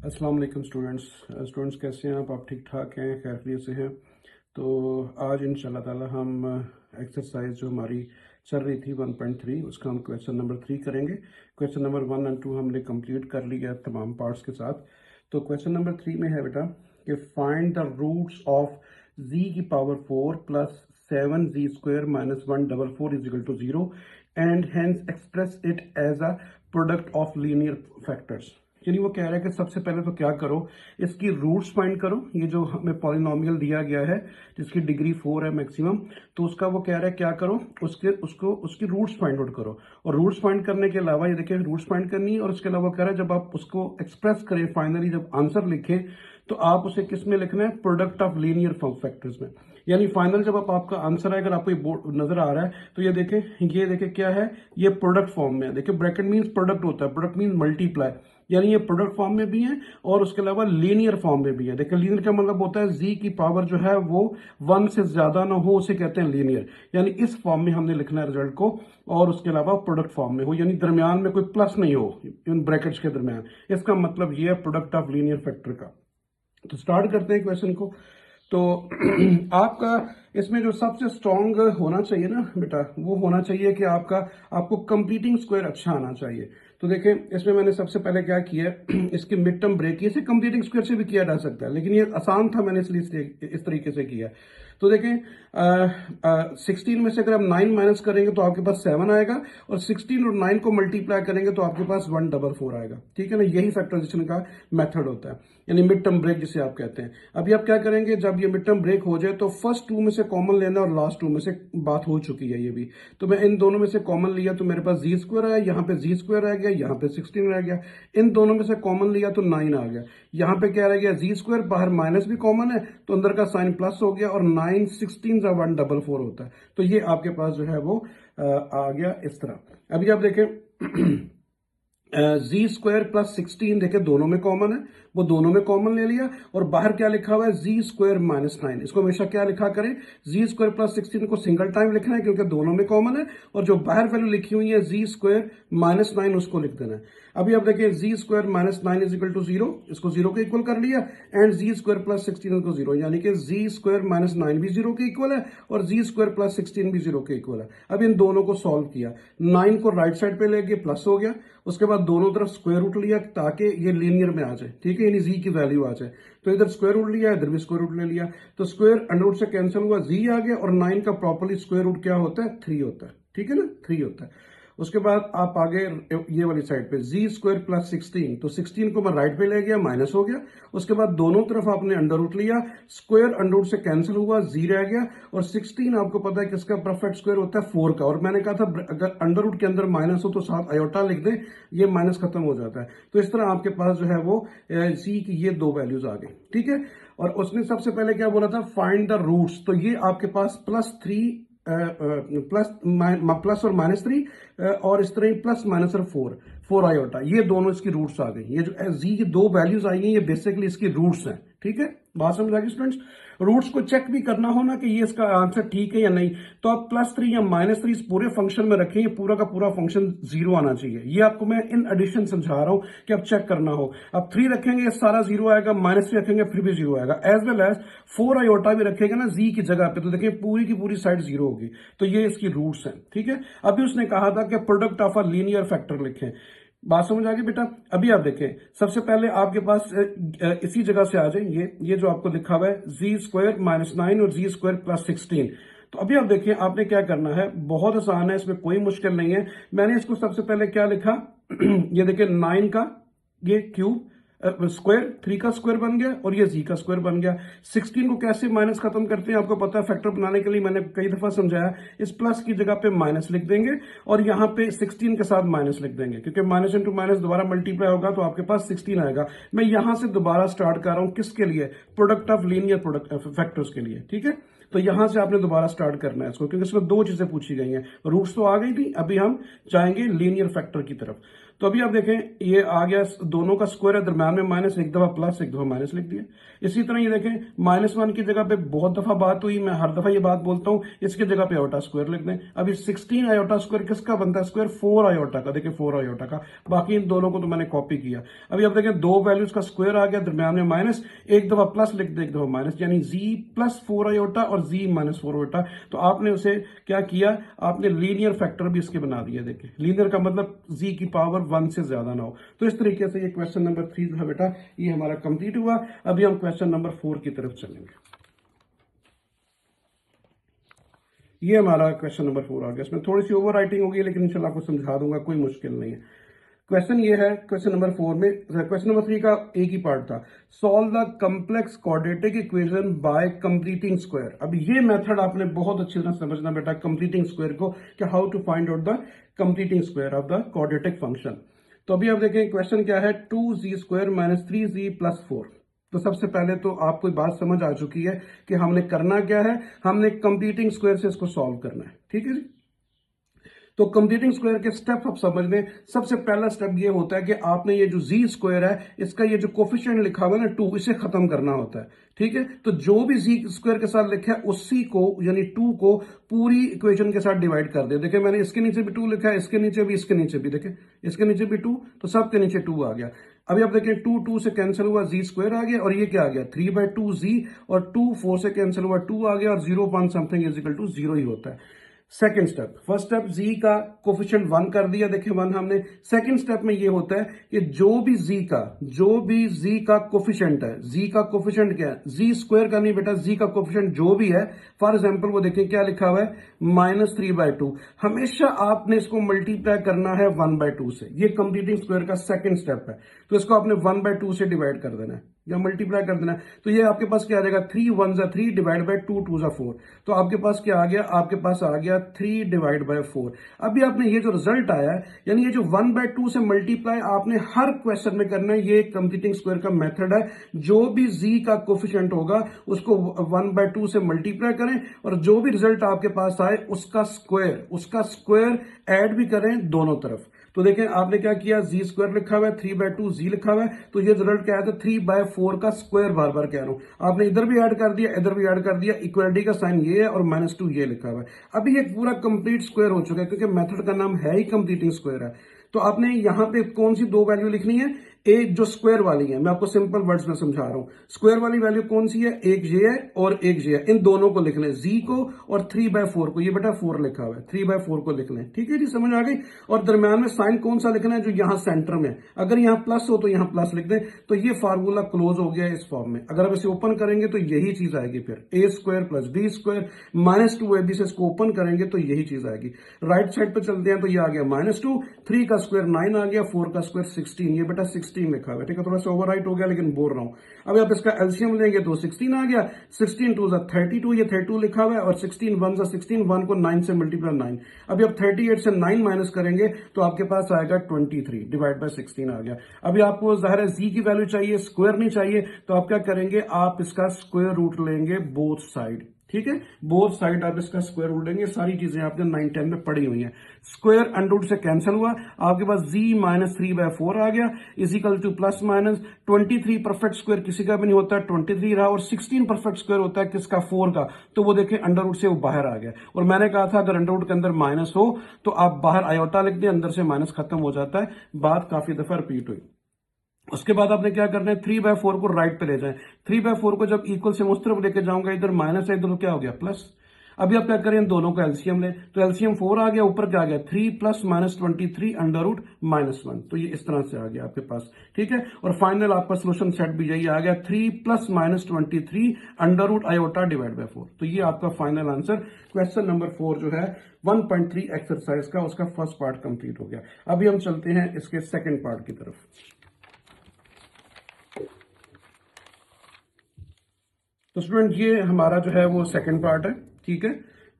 अस्सलाम वालेकुम स्टूडेंट्स कैसे हैं आप ठीक ठाक हैं, खैरियत से हैं। तो आज इंशाल्लाह ताला हम एक्सरसाइज जो हमारी चल रही थी 1.3 उसका हम क्वेश्चन नंबर 3 करेंगे। क्वेश्चन नंबर 1 और 2 हमने कंप्लीट कर लिया है तमाम पार्ट्स के साथ। तो क्वेश्चन नंबर 3 में है बेटा कि find the roots of z की power 4 plus 7z² minus 144 is equal to 0 and hence express it as a product of linear factors. यानी वो कह रहा है कि सबसे पहले तो क्या करो, इसकी रूट्स फाइंड करो। ये जो हमें पॉलिनोमियल दिया गया है जिसकी डिग्री 4 है मैक्सिमम, तो उसका वो कह रहा है क्या करो, उसकी रूट्स फाइंड आउट करो। और रूट्स फाइंड करने के अलावा ये देखिए रूट्स फाइंड करनी है, और उसके अलावा कह रहा है जब आप उसको एक्सप्रेस करें फाइनली जब आंसर लिखें तो आप उसे किस में लिखना है, प्रोडक्ट ऑफ लीनियर फैक्टर्स में। यानी फाइनल जब आपका आंसर है, अगर आपको ये बोर्ड नजर आ रहा है तो ये देखें क्या है, ये प्रोडक्ट फॉर्म में है। देखिए ब्रैकेट मींस प्रोडक्ट होता है, प्रोडक्ट मींस मल्टीप्लाई, यानी ये प्रोडक्ट फॉर्म में भी है और उसके अलावा लीनियर फॉर्म में भी है। देखिए लीनियर का मतलब होता है जी की पावर जो है वो 1 से ज्यादा ना हो, उसे कहते हैं लीनियर। यानी इस फॉर्म में हमने लिखना है रिजल्ट को, और उसके अलावा प्रोडक्ट फॉर्म में हो, यानी दरमियान में कोई प्लस नहीं हो इन ब्रैकेट्स के दरमियान। इसका मतलब ये है प्रोडक्ट ऑफ लीनियर फैक्टर का। तो स्टार्ट करते हैं क्वेश्चन को। तो आपका इसमें जो सबसे स्ट्रॉन्ग होना चाहिए ना बेटा, वो होना चाहिए कि आपको कंप्लीटिंग स्क्वायर अच्छा आना चाहिए। तो देखें इसमें मैंने सबसे पहले क्या किया है, इसकी मिड टर्म ब्रेक की, इसे कंप्लीटिंग स्क्वायर से भी किया जा सकता है, लेकिन ये आसान था, मैंने इसलिए इस तरीके से किया। तो देखें 16 में से अगर हम 9 माइनस करेंगे तो आपके पास 7 आएगा, और 16 और 9 को मल्टीप्लाई करेंगे तो आपके पास 144 आएगा। ठीक है ना, यही फैक्टराइजेशन का मेथड होता है, यानी मिड टर्म ब्रेक जिसे आप कहते हैं। अभी आप क्या करेंगे, जब ये मिड टर्म ब्रेक हो जाए तो फर्स्ट 2 में से कॉमन लेना, और लास्ट 2 में से बात हो चुकी है ये भी। तो मैं इन दोनों में से कॉमन लिया तो मेरे पास z² आया, यहाँ पे z² रह गया, यहाँ पे 16 रह गया। इन दोनों में से कॉमन लिया तो 9 आ गया। यहाँ पे क्या रह गया, z², बाहर माइनस भी कॉमन है तो अंदर का साइन प्लस हो गया, और 9 16 का 144 होता है। तो ये आपके पास जो है वो आ गया इस तरह। अभी आप देखें z² प्लस 16 देखे दोनों में कॉमन है, वो दोनों में कॉमन ले लिया, और बाहर क्या लिखा हुआ है, z² माइनस 9। इसको हमेशा क्या लिखा करें, z² प्लस 16 को सिंगल टाइम लिखना है क्योंकि दोनों में कॉमन है, और जो बाहर वैल्यू लिखी हुई है z² माइनस 9 उसको लिख देना है। अभी आप देखिए z² minus 9 is equal to 0, इसको 0 के इक्वल कर लिया, एंड z² प्लस 16 को 0, यानी कि z² माइनस 9 भी 0 के इक्वल है और z² प्लस 16 भी 0 के इक्वल है। अब इन दोनों को सॉल्व किया, 9 को राइट साइड पे ले गए, प्लस हो गया, उसके बाद दोनों तरफ स्क्वायर रूट लिया ताकि ये लीनियर में आ जाए। ठीक है, यानी जी की वैल्यू आ जाए, तो इधर स्क्वायर रूट लिया, इधर भी स्क्वायर रूट ले लिया, तो स्क्वायर अंडर रूट से कैंसिल हुआ, जी आ गया, और 9 का प्रॉपर्ली स्क्वायर रूट क्या होता है, 3 होता है। ठीक है ना, 3 होता है। उसके बाद आप आगे ये वाली साइड पे z² प्लस 16, तो 16 को मैं राइट पे ले गया, माइनस हो गया, उसके बाद दोनों तरफ आपने अंडर रूट लिया, स्क्वायर अंडर रूट से कैंसिल हुआ, जी रह गया, और 16 आपको पता है किसका परफेक्ट स्क्वायर होता है, 4 का। और मैंने कहा था अगर अंडर रूट के अंदर माइनस हो तो साथ आयोटा लिख दें, ये माइनस खत्म हो जाता है। तो इस तरह आपके पास जो है वो c की ये 2 वैल्यूज आ गई। ठीक है, और उसने सबसे पहले क्या बोला था, फाइंड द रूट्स। तो ये आपके पास प्लस और -3 और इस तरह ही प्लस माइनस और 4 आयोटा, ये दोनों इसकी रूट्स आ गई। ये जो जी की 2 वैल्यूज आई हैं ये बेसिकली इसकी रूट्स हैं। ठीक है, बात समझ आ गई स्टूडेंट्स। रूट्स को चेक भी करना हो ना कि ये इसका आंसर ठीक है या नहीं, तो आप +3 या -3 इस पूरे फंक्शन में रखें, ये पूरा का पूरा फंक्शन 0 आना चाहिए। ये आपको मैं इन एडिशन समझा रहा हूं कि आप चेक करना हो। आप 3 रखेंगे सारा 0 आएगा, -3 रखेंगे फिर भी 0 आएगा, एज वेल एज 4 आयोटा भी रखेगा ना जी की जगह पे, तो देखिए पूरी की पूरी साइड 0 होगी। तो ये इसकी रूट्स हैं। ठीक है, अभी उसने कहा था कि product of a linear factor लिखें। बात समझ आ गई बेटा। अभी आप देखें, सबसे पहले आपके पास इसी जगह से आ जाए, ये जो आपको लिखा हुआ है z² माइनस 9 और z² प्लस 16। तो अभी आप देखिए आपने क्या करना है, बहुत आसान है, इसमें कोई मुश्किल नहीं है। मैंने इसको सबसे पहले क्या लिखा ये देखिए 9 का ये क्यूब स्क्वायर, 3 का स्क्वायर बन गया, और ये जी का स्क्वायर बन गया। 16 को कैसे माइनस खत्म करते हैं आपको पता है, फैक्टर बनाने के लिए मैंने कई दफा समझाया, इस प्लस की जगह पे माइनस लिख देंगे, और यहाँ पे 16 के साथ माइनस लिख देंगे, क्योंकि माइनस इंटू माइनस दोबारा मल्टीप्लाई होगा तो आपके पास 16 आएगा। मैं यहां से दोबारा स्टार्ट कर रहा हूं, किसके लिए, product of linear product factors के लिए। ठीक है, तो यहां से आपने दोबारा स्टार्ट करना है इसको, क्योंकि इसमें 2 चीजें पूछी गई हैं, रूट्स तो आ गई थी, अभी हम जाएंगे लीनियर फैक्टर की तरफ। तो अभी आप देखें ये आ गया, दोनों का स्क्वायर है, दरम्यान में माइनस, एक दफा प्लस एक दफा माइनस लिख दिया। इसी तरह ये देखें -1 की जगह पे बहुत दफा बात हुई, मैं हर दफा ये बात बोलता हूं, इसकी जगह पे आयोटा स्क्वायर लिख दें। अभी 16 आयोटा स्क्वायर किसका बनता है स्क्वायर? 4 आयोटा का। देखिए 4 आयोटा का, बाकी इन दोनों को तो मैंने कॉपी किया। अभी आप देखें दो वैल्यूज का स्क्वायर आ गया, दरम्यान में माइनस, एक दफा प्लस लिख दे एक दफा माइनस, यानी जी प्लस 4 आयोटा और जी माइनस 4 आयोटा। तो आपने उसे क्या किया, आपने लीनियर फैक्टर भी इसके बना दिया। देखिए लीनियर का मतलब जी की पावर 1 से ज्यादा ना हो। तो इस तरीके से ये क्वेश्चन नंबर 3 जो है बेटा ये हमारा कंप्लीट हुआ। अभी हम क्वेश्चन नंबर 4 की तरफ चलेंगे। ये हमारा क्वेश्चन नंबर 4 आ गया। इसमें थोड़ी सी ओवर राइटिंग होगी, लेकिन इंशाल्लाह आपको समझा दूंगा, कोई मुश्किल नहीं है। क्वेश्चन ये है, क्वेश्चन नंबर 4 में, क्वेश्चन नंबर 3 का एक ही पार्ट था, solve the complex quadratic equation by completing square. अब ये मेथड आपने बहुत अच्छी तरह समझना बेटा, कंप्लीटिंग स्क्वायर को, कि how to find out the completing square of the quadratic function. तो अभी आप देखें क्वेश्चन क्या है, 2z square minus 3z plus 4। तो सबसे पहले तो आपको बात समझ आ चुकी है कि हमने करना क्या है, हमने कंप्लीटिंग स्क्वायर से इसको सॉल्व करना है। ठीक है जी। तो कंप्लीटिंग स्क्वायर के स्टेप आप समझ लें। सबसे पहला स्टेप ये होता है कि आपने ये जो जी स्क्वायर है, इसका ये जो कोफिशिएंट लिखा हुआ है ना 2, इसे खत्म करना होता है। ठीक है, तो जो भी जी स्क्वायर के साथ लिखा है उसी को, यानी 2 को पूरी इक्वेशन के साथ डिवाइड कर दे। देखिए मैंने इसके नीचे भी 2 लिखा है, इसके नीचे भी, इसके नीचे भी, देखिए इसके नीचे भी 2, तो सबके नीचे 2 आ गया। अभी आप देखिए 2 2 से कैंसिल हुआ, जी स्क्वायर आ गया, और ये क्या आ गया 3/2 जी, और 2 4 से कैंसिल हुआ 2 आ गया, और 0 point something is equal to 0 ही होता है। Second step, first step z का कोफिशिएंट 1 कर दिया, देखिए 1 हमने। सेकेंड स्टेप में ये होता है कि जो भी जी का कोफिशिएंट है, जी का कोफिशिएंट क्या है, जी स्क्वायर का नहीं बेटा, जी का कोफिशिएंट जो भी है, फॉर एग्जांपल वो देखिए क्या लिखा हुआ है -3/2, हमेशा आपने इसको मल्टीप्लाई करना है 1/2 से। ये कंप्लीटिंग स्क्वायर का सेकेंड स्टेप है। तो इसको आपने 1/2 से डिवाइड कर देना है या मल्टीप्लाई कर देना है। तो ये आपके पास क्या आ जाएगा, 3 1 जा 3 डिवाइड बाय 2 2 जा 4। तो आपके पास क्या आ गया, आपके पास आ गया 3 डिवाइड बाय 4। अभी आपने ये जो रिजल्ट आया है, यानी ये जो 1/2 से मल्टीप्लाई आपने हर क्वेश्चन में करना है। ये कंप्लीटिंग स्क्वायर का मेथड है। जो भी जी का कोफिशिएंट होगा उसको 1/2 से मल्टीप्लाई करें, और जो भी रिजल्ट आपके पास आए उसका स्क्वायर ऐड भी करें दोनों तरफ। तो देखें आपने क्या किया, जी स्क्वायर लिखा हुआ है, 3/2 जी लिखा हुआ है, तो ये रिजल्ट क्या है, 3/4 का स्क्वायर, बार बार कह रहा हूं। आपने इधर भी ऐड कर दिया, इधर भी ऐड कर दिया, इक्वलिटी का साइन ये है, और -2 ये लिखा हुआ है। अभी ये पूरा कंप्लीट स्क्वायर हो चुका है, क्योंकि मेथड का नाम है ही कंप्लीटिंग स्क्वायर है। तो आपने यहां पे कौन सी दो वैल्यू लिखनी है, एक जो स्क्वायर वाली है, मैं आपको सिंपल वर्ड्स में समझा रहा हूं। स्क्वायर वाली वैल्यू कौन सी है, एक ये है और एक ये है, इन दोनों को लिख लें, जी को और 3/4 को। ये बेटा 4 लिखा हुआ है, 3/4 को लिख लें। ठीक है जी, समझ आ गई। और दरम्यान में साइन कौन सा लिखना है, जो यहां सेंटर में, अगर यहां प्लस हो तो यहां प्लस लिख दें। तो ये फार्मूला क्लोज हो गया इस फॉर्म में। अगर आप इसे ओपन करेंगे तो यही चीज आएगी, फिर a square plus b square -2ab से इसको ओपन करेंगे तो यही चीज आएगी। राइट साइड पे चलते हैं तो ये आ गया -2, 3 का स्क्वायर 9 आ गया, 4 का स्क्वायर 16, ये बेटा 16 लिखा हुआ है। ठीक है, थोड़ा सा ओवर राइट हो गया लेकिन बोल रहा हूं। अब आप इसका एलसीएम लेंगे तो 16 आ गया, 16 2 जा 32, ये 32 लिखा हुआ है, और 16 1 जा 16, 1 को 9 से मल्टीप्लाई 9। अभी आप 38 से 9 माइनस करेंगे तो आपके पास आएगा 23 डिवाइड बाय 16 आ गया। अभी आपको जाहिर है जी की वैल्यू चाहिए, स्क्वायर नहीं चाहिए, तो आप क्या करेंगे, आप इसका स्क्वायर रूट लेंगे बोथ साइड। ठीक है, बोथ साइड आप इसका स्क्वायर रूट लेंगे। सारी चीजें आपने 9 10 में पढ़ी हुई हैं। स्क्वायर अंडर रूट से कैंसिल हुआ, आपके पास जी -3/4 आ गया, is equal to plus minus 23। Perfect square किसी का भी नहीं होता, 23 रहा, और 16 परफेक्ट स्क्वायर होता है किसका, 4 का। तो वो देखें अंडर रूट से वो बाहर आ गया। और मैंने कहा था अगर अंडर रूट के अंदर माइनस हो तो आप बाहर आयोटा लिख दें, अंदर से माइनस खत्म हो जाता है। बात काफी दफा रिपीट हुई। उसके बाद आपने क्या करना है, 3/4 को राइट पे ले जाएं। 3/4 को जब इक्वल से उस तरफ लेके जाऊंगा, इधर माइनस है, इधर क्या हो गया प्लस। अभी आप क्या करें, इन दोनों का एलसीएम लें, तो एलसीएम 4 आ गया, ऊपर क्या आ गया 3 प्लस -23 अंडर रूट -1। तो ये इस तरह से आ गया आपके पास। ठीक है, और फाइनल आपका सोल्यूशन सेट भी यही आ गया, 3 plus -23 under root iota divide by 4। तो ये आपका फाइनल आंसर क्वेश्चन नंबर 4 जो है 1.3 एक्सरसाइज का, उसका फर्स्ट पार्ट कंप्लीट हो गया। अभी हम चलते हैं इसके सेकेंड पार्ट की तरफ। तो स्टूडेंट ये हमारा जो है वो सेकंड पार्ट है। ठीक है,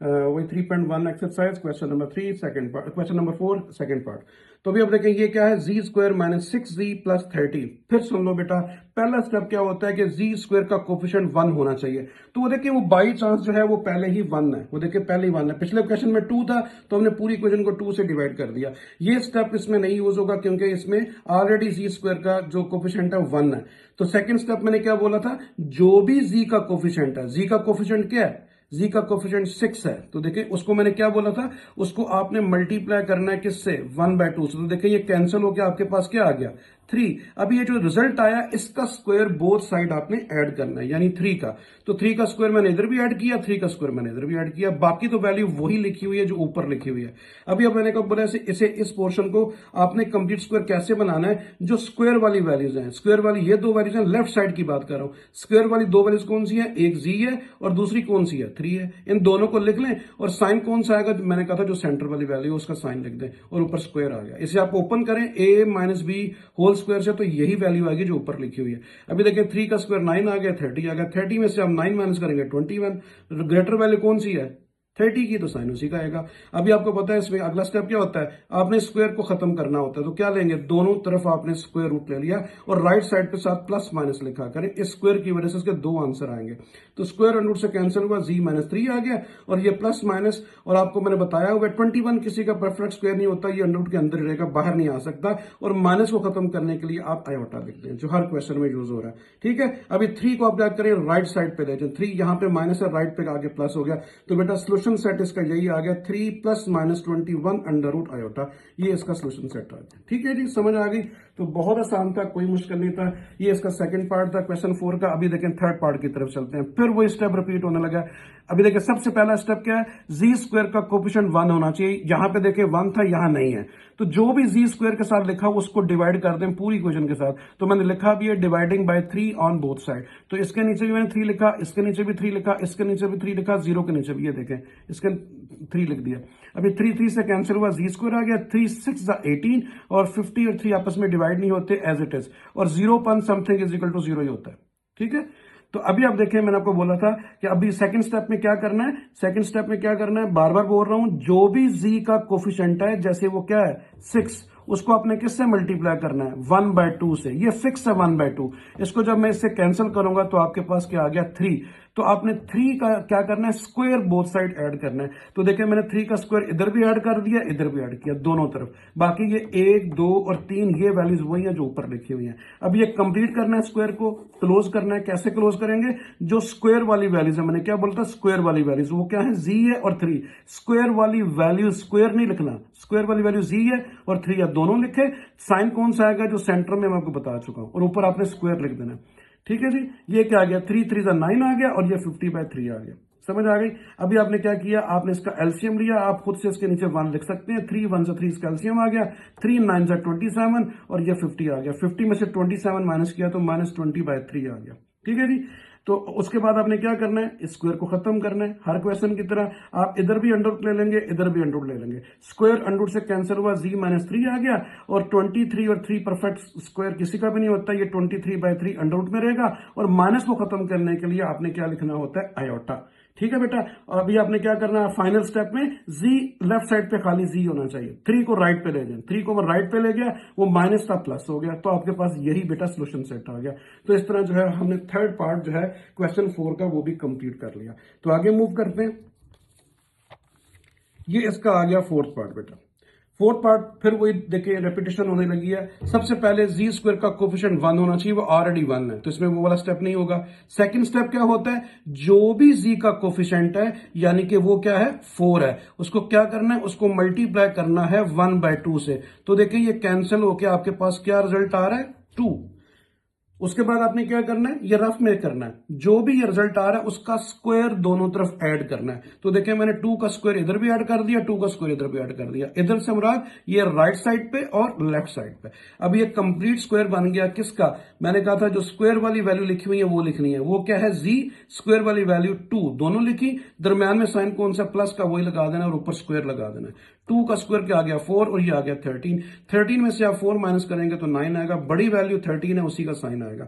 वही 3.1 exercise question number 3 second part, question number 4 second part. तो अभी अब देखें ये क्या है, जी स्क्वायर माइनस 6z प्लस 30। फिर सुन लो बेटा, पहला स्टेप क्या होता है कि जी स्क्वायर का कोफिशिएंट 1 होना चाहिए। तो वो देखिए वो बाई चांस जो है वो पहले ही 1 है, वो देखिए पहले ही 1 है। पिछले क्वेश्चन में 2 था तो हमने पूरी क्वेश्चन को 2 से डिवाइड कर दिया। ये स्टेप इसमें नहीं यूज होगा क्योंकि इसमें ऑलरेडी जी स्क्वायर का जो कोफिशिएंट है 1 है। तो सेकंड स्टेप मैंने क्या बोला था, जो भी जी का कोफिशिएंट है, जी का कोफिशिएंट क्या है, जी का कोफिशिएंट 6 है। तो देखिए उसको मैंने क्या बोला था, उसको आपने मल्टीप्लाई करना है किससे, 1/2 से। तो देखिए ये कैंसिल हो गया, आपके पास क्या आ गया 3। अभी ये जो रिजल्ट आया इसका स्क्वायर बोथ साइड आपने ऐड करना है, यानी 3 का। तो 3 का स्क्वायर मैंने इधर भी ऐड किया, 3 का स्क्वायर मैंने इधर भी ऐड किया, बाकी तो वैल्यू वही लिखी हुई है जो ऊपर लिखी हुई है। अभी अब मैंने कहा बोला इसे इस पोर्शन को आपने कंप्लीट स्क्वायर कैसे बनाना है, जो स्क्वायर वाली वैल्यूज हैं, स्क्वायर वाली ये 2 वैल्यूज हैं, लेफ्ट साइड की बात कर रहा हूं। स्क्वायर वाली 2 वैल्यूज कौन सी है, एक जी है और दूसरी कौन सी है, 3 है। इन दोनों को लिख लें और साइन कौन सा आएगा, मैंने कहा था जो सेंटर वाली वैल्यू है उसका साइन लिख दें और ऊपर स्क्वायर आ गया। इसे आप ओपन करें a minus b whole square से, तो यही वैल्यू आएगी जो ऊपर लिखी हुई है। अभी देखिए 3 का स्क्वायर 9 आ गया, 30 आ गया। 30 में से आप 9 माइनस करेंगे 21। ग्रेटर वैल्यू कौन सी है, 30 की, तो साइन उसी का आएगा। अभी आपको पता है इसमें अगला स्टेप क्या होता है, आपने स्क्वायर को खत्म करना होता है। तो क्या लेंगे, दोनों तरफ आपने स्क्वायर रूट ले लिया और राइट साइड पे साथ प्लस माइनस लिखा करें। इस स्क्वायर की वजह से इसके 2 आंसर आएंगे। तो स्क्वायर अंडर रूट से कैंसिल हुआ, जी माइनस 3 आ गया और ये प्लस माइनस, और आपको मैंने बताया हुआ 21 किसी का परफेक्ट स्क्वायर नहीं होता, ये अंडर रूट के अंदर ही रहेगा, बाहर नहीं आ सकता। और माइनस को खत्म करने के लिए आप आयोटा लिखते हैं, जो हर क्वेश्चन में यूज हो रहा है। ठीक है, अभी 3 को आप क्या करें, राइट साइड पे ले जाए। 3 यहां पे माइनस है, राइट पे आगे प्लस हो गया। तो बेटा सोल्यूशन सेट इसका यही आ गया, 3 plus minus 21 under root iota, ये इसका सोल्यूशन सेट आ गया। ठीक है जी, समझ आ गई। तो बहुत आसान था, कोई मुश्किल नहीं था। ये इसका सेकंड पार्ट था क्वेश्चन 4 का। अभी देखें थर्ड पार्ट की तरफ चलते हैं, फिर वो स्टेप रिपीट होने लगा। अभी देखिए सबसे पहला स्टेप क्या है, जी स्क्वायर का कोफिशिएंट 1 होना चाहिए। यहां पे देखिए 1 था, यहां नहीं है। तो जो भी जी स्क्वायर के साथ लिखा उसको डिवाइड कर दें पूरी इक्वेशन के साथ। तो मैंने लिखा भी है dividing by 3 on both side. तो इसके नीचे भी मैंने 3 लिखा, इसके नीचे भी 3 लिखा, इसके नीचे भी 3 लिखा, 0 के नीचे भी ये देखें इसके 3 लिख दिया। अभी 3 से कैंसिल हुआ, जी स्क्वायर आ गया, 3 6 18 और 50 और 3 आपस में डिवाइड नहीं होते एज इट इज, और 0 समथिंग इज इक्वल टू 0 ही होता है। ठीक है, तो अभी आप देखें मैंने आपको बोला था कि अभी सेकंड स्टेप में क्या करना है, सेकंड स्टेप में क्या करना है, बार बार बोल रहा हूं, जो भी जी का कोफिशिएंट है, जैसे वो क्या है 6, उसको आपने किससे मल्टीप्लाई करना है, 1/2 से। ये फिक्स है 1/2। इसको जब मैं इससे कैंसिल करूंगा तो आपके पास क्या आ गया 3। तो आपने 3 का क्या करना है, स्क्वायर बोथ साइड ऐड करना है। तो देखिए मैंने 3 का स्क्वायर इधर भी ऐड कर दिया, इधर भी ऐड किया, दोनों तरफ। बाकी ये 1 2 और 3 ये वैल्यूज वही है जो ऊपर लिखी हुई है। अब ये कंप्लीट करना है, स्क्वायर को क्लोज करना है। कैसे क्लोज करेंगे, जो स्क्वायर वाली वैल्यूज है, मैंने क्या बोलता, स्क्वायर वाली वैल्यूज वो क्या है, जी है और 3। स्क्वायर वाली वैल्यू, स्क्वायर नहीं लिखना, स्क्वायर वाली वैल्यू जी है और 3 है, दोनों लिखे। साइन कौन सा आएगा, जो सेंटर में मैं आपको बता चुका हूं, और ऊपर आपने स्क्वायर लिख देना। ठीक है जी, ये क्या आ गया, 3 3 9 आ गया और ये 50/3 आ गया। समझ आ गई। अभी आपने क्या किया, आपने इसका एलसीएम लिया, आप खुद से इसके नीचे 1 लिख सकते हैं। 3 1 से 3 इसका एलसीएम आ गया, 3 9 से 27 और ये 50 आ गया। 50 में से 27 माइनस किया तो -20/3 आ गया। ठीक है जी, तो उसके बाद आपने क्या करना है, स्क्वायर को खत्म करना है हर क्वेश्चन की तरह। आप इधर भी अंडर रूट ले लेंगे, इधर भी अंडर रूट ले लेंगे। स्क्वायर अंडर रूट से कैंसिल हुआ, जी -3 आ गया और 23 और 3 परफेक्ट स्क्वायर किसी का भी नहीं होता, ये 23/3 अंडर रूट में रहेगा। और माइनस को खत्म करने के लिए आपने क्या लिखना होता है, आयोटा। ठीक है बेटा, अभी आपने क्या करना है, फाइनल स्टेप में जी लेफ्ट साइड पे खाली जी होना चाहिए। 3 को राइट पे ले जाए, 3 को मैं राइट पे ले गया, वो माइनस था प्लस हो गया, तो आपके पास यही बेटा सोल्यूशन सेट आ गया। तो इस तरह जो है हमने थर्ड पार्ट जो है क्वेश्चन 4 का वो भी कंप्लीट कर लिया। तो आगे मूव करते हैं। ये इसका आ गया फोर्थ पार्ट बेटा। फोर्थ पार्ट फिर वही देखिए रेपिटेशन होने लगी है। सबसे पहले जी स्क्वायर का कोफिशिएंट 1 होना चाहिए, वो ऑलरेडी 1 है, तो इसमें वो वाला स्टेप नहीं होगा। सेकंड स्टेप क्या होता है, जो भी जी का कोफिशिएंट है यानी कि वो क्या है 4 है, उसको क्या करना है, उसको मल्टीप्लाई करना है 1/2 से। तो देखिए ये कैंसिल होकर आपके पास क्या रिजल्ट आ रहा है, 2। उसके बाद आपने क्या करना है, ये रफ में करना है, जो भी ये रिजल्ट आ रहा है उसका स्क्वायर दोनों तरफ ऐड करना है। तो देखिए मैंने 2 का स्क्वायर इधर भी ऐड कर दिया, 2 का स्क्वायर इधर भी ऐड कर दिया। इधर से मुराद ये राइट साइड पे और लेफ्ट साइड पे। अब ये कंप्लीट स्क्वायर बन गया किसका, मैंने कहा था जो स्क्वायर वाली वैल्यू लिखी हुई है वो लिखनी है। वो क्या है, जी स्क्वायर वाली वैल्यू 2, दोनों लिखी, दरम्यान में साइन कौन सा प्लस का वही लगा देना और ऊपर स्क्वायर लगा देना। 2 का स्क्वायर क्या आ गया 4 और ये आ गया 13। 13 में से आप 4 माइनस करेंगे तो 9 आएगा, बड़ी वैल्यू 13 है, उसी का साइन आएगा।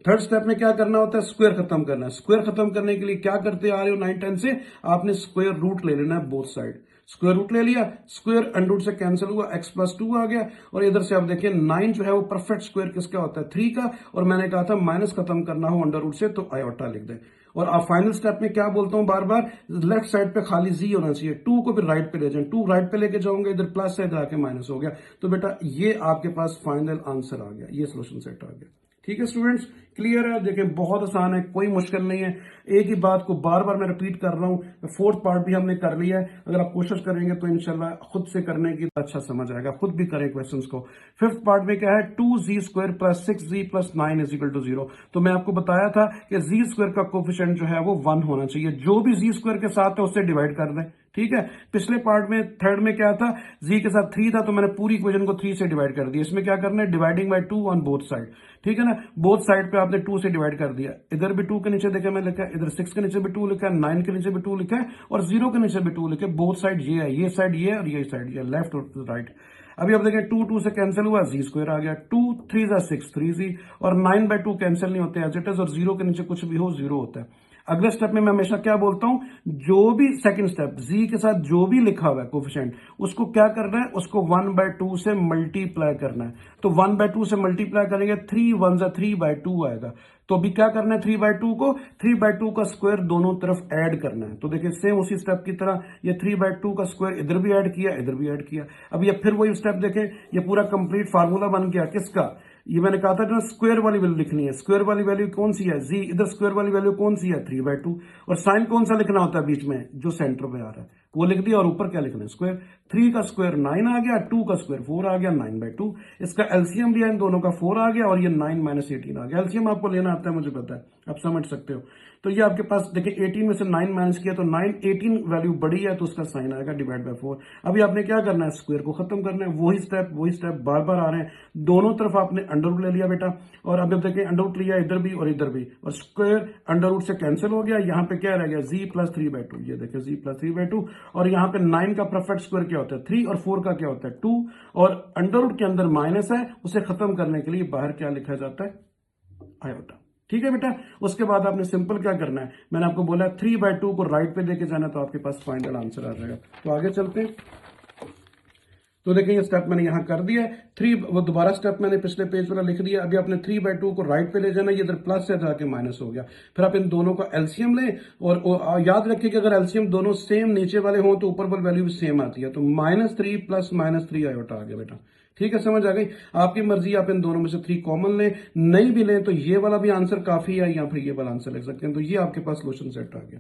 थर्ड स्टेप में क्या करना होता है, स्क्वायर खत्म करना है। स्क्वायर खत्म करने के लिए क्या करते आ रहे हो 9 10 से, आपने स्क्वायर रूट ले लेना है बोथ साइड। स्क्वायर रूट ले लिया, स्क्वायर अंडर रूट से कैंसिल हुआ, x प्लस 2 आ गया। और इधर से आप देखिए 9 जो है वो परफेक्ट स्क्वायर किसका होता है 3 का, और मैंने कहा था माइनस खत्म करना हो अंडर रूट से तो आयोटा लिख दें। और आप फाइनल स्टेप में क्या बोलता हूं बार बार, लेफ्ट साइड पे खाली जी होना चाहिए, 2 को भी राइट पे ले जाएं, 2 राइट पे लेके जाओगे इधर प्लस है, इधर आके माइनस हो गया। तो बेटा ये आपके पास फाइनल आंसर आ गया, ये सोल्यूशन सेट आ गया। ठीक है स्टूडेंट्स, क्लियर है? देखें बहुत आसान है, कोई मुश्किल नहीं है। एक ही बात को बार बार मैं रिपीट कर रहा हूं। फोर्थ पार्ट भी हमने कर लिया है, अगर आप कोशिश करेंगे तो इंशाल्लाह खुद से करने की अच्छा समझ आएगा, खुद भी करें क्वेश्चंस को। फिफ्थ पार्ट में क्या है, 2z² plus 6z plus 9 is equal to 0। तो मैं आपको बताया था कि z² का कोफिशिएंट जो है वो 1 होना चाहिए, जो भी z² के साथ है उससे डिवाइड कर दें। ठीक है, पिछले पार्ट में थर्ड में क्या था, z के साथ 3 था तो मैंने पूरी इक्वेशन को 3 से डिवाइड कर दिया। इसमें क्या करना है, dividing by 2 on both side. ठीक है ना, बोथ साइड पे आपने 2 से डिवाइड कर दिया। इधर भी 2 के नीचे देखा मैं लिखा है, इधर 6 के नीचे भी 2 लिखा है, 9 के नीचे भी 2 लिखा है, और 0 के नीचे भी 2 लिखा है। बोथ साइड ये है, ये साइड ये है और ये साइड ये, लेफ्ट और राइट। अभी आप देखें 2 2 से कैंसिल हुआ, z² आ गया, 2 3 6 3z, और 9 बाय 2 कैंसिल नहीं होते एज इट इज, और 0 के नीचे कुछ भी हो 0 होता है। अगले स्टेप में मैं हमेशा क्या बोलता हूं, जो भी सेकंड स्टेप z के साथ जो भी लिखा हुआ है कोफिशिएंट, उसको क्या करना है, उसको 1 बाय 2 से मल्टीप्लाई करना है। तो 1 बाय 2 से मल्टीप्लाई करेंगे, 3 1 3 बाय 2 आएगा। तो अभी क्या करना है, 3 बाय 2 को 3 बाय 2 का स्क्वायर दोनों तरफ ऐड करना है। तो देखिए सेम उसी स्टेप की तरह ये 3 बाय 2 का स्क्वायर इधर भी ऐड किया, इधर भी ऐड किया। अब ये फिर वही स्टेप देखें, ये पूरा कंप्लीट फार्मूला बन गया किसका, ये मैंने कहा था ना स्क्वायर वाली वैल्यू लिखनी है। स्क्वायर वाली वैल्यू कौन सी है, जी, इधर स्क्वायर वाली वैल्यू कौन सी है 3 बाय 2, और साइन कौन सा लिखना होता है बीच में, जो सेंटर में आ रहा है वो लिख दिया, और ऊपर क्या लिखना है स्क्वायर। 3 का स्क्वायर 9 आ गया, 2 का स्क्वायर 4 आ गया, 9 बाय 2। इसका एलसीएम लिया इन दोनों का 4 आ गया, और ये 9 माइनस 18 आ गया। एलसीएम आपको लेना आता है मुझे पता है, आप समझ सकते हो। तो ये आपके पास देखिए 18 में से 9 माइनस किया तो 9 18 वैल्यू बड़ी है तो उसका साइन आएगा डिवाइड बाय 4। अभी आपने क्या करना है, स्क्वायर को खत्म करना है। वही स्टेप बार बार आ रहे हैं। दोनों तरफ आपने अंडर रूट ले लिया बेटा, और अब देखिए अंडर रूट लिया इधर भी और इधर भी, और स्क्वायर अंडर रूट से कैंसिल हो गया। यहाँ पे क्या रह गया, z प्लस 3 बाय 2, ये देखिए z प्लस 3 बाय 2। और यहाँ पे 9 का परफेक्ट स्क्वायर क्या होता है 3, और 4 का क्या होता है 2, और अंडर रूट के अंदर माइनस है, उसे खत्म करने के लिए बाहर क्या लिखा जाता है, आयोटा। ठीक है बेटा, उसके बाद आपने सिंपल क्या करना है, मैंने आपको बोला 3 बाय 2 को राइट पे लेके जाना, तो आपके पास फाइनल आंसर आ जाएगा। तो आगे चलते हैं। तो देखिए ये स्टेप मैंने यहां कर दिया है 3, वो दोबारा स्टेप मैंने पिछले पेज वाला लिख दिया। अभी आपने 3 बाय 2 को राइट पे ले जाना, ये इधर प्लस से जाके माइनस हो गया। फिर आप इन दोनों का एलसीएम लें, और याद रखिए कि अगर एलसीएम दोनों सेम नीचे वाले हों तो ऊपर वाली वैल्यू भी सेम आती है। तो -3 प्लस -3 आयोटा आ गया बेटा। ठीक है, समझ आ गई? आपकी मर्जी, आप इन दोनों में से 3 कॉमन लें, नहीं भी लें तो ये वाला भी आंसर काफी है, या फिर ये वाला आंसर लिख सकते हैं। तो ये आपके पास सोल्यूशन सेट आ गया।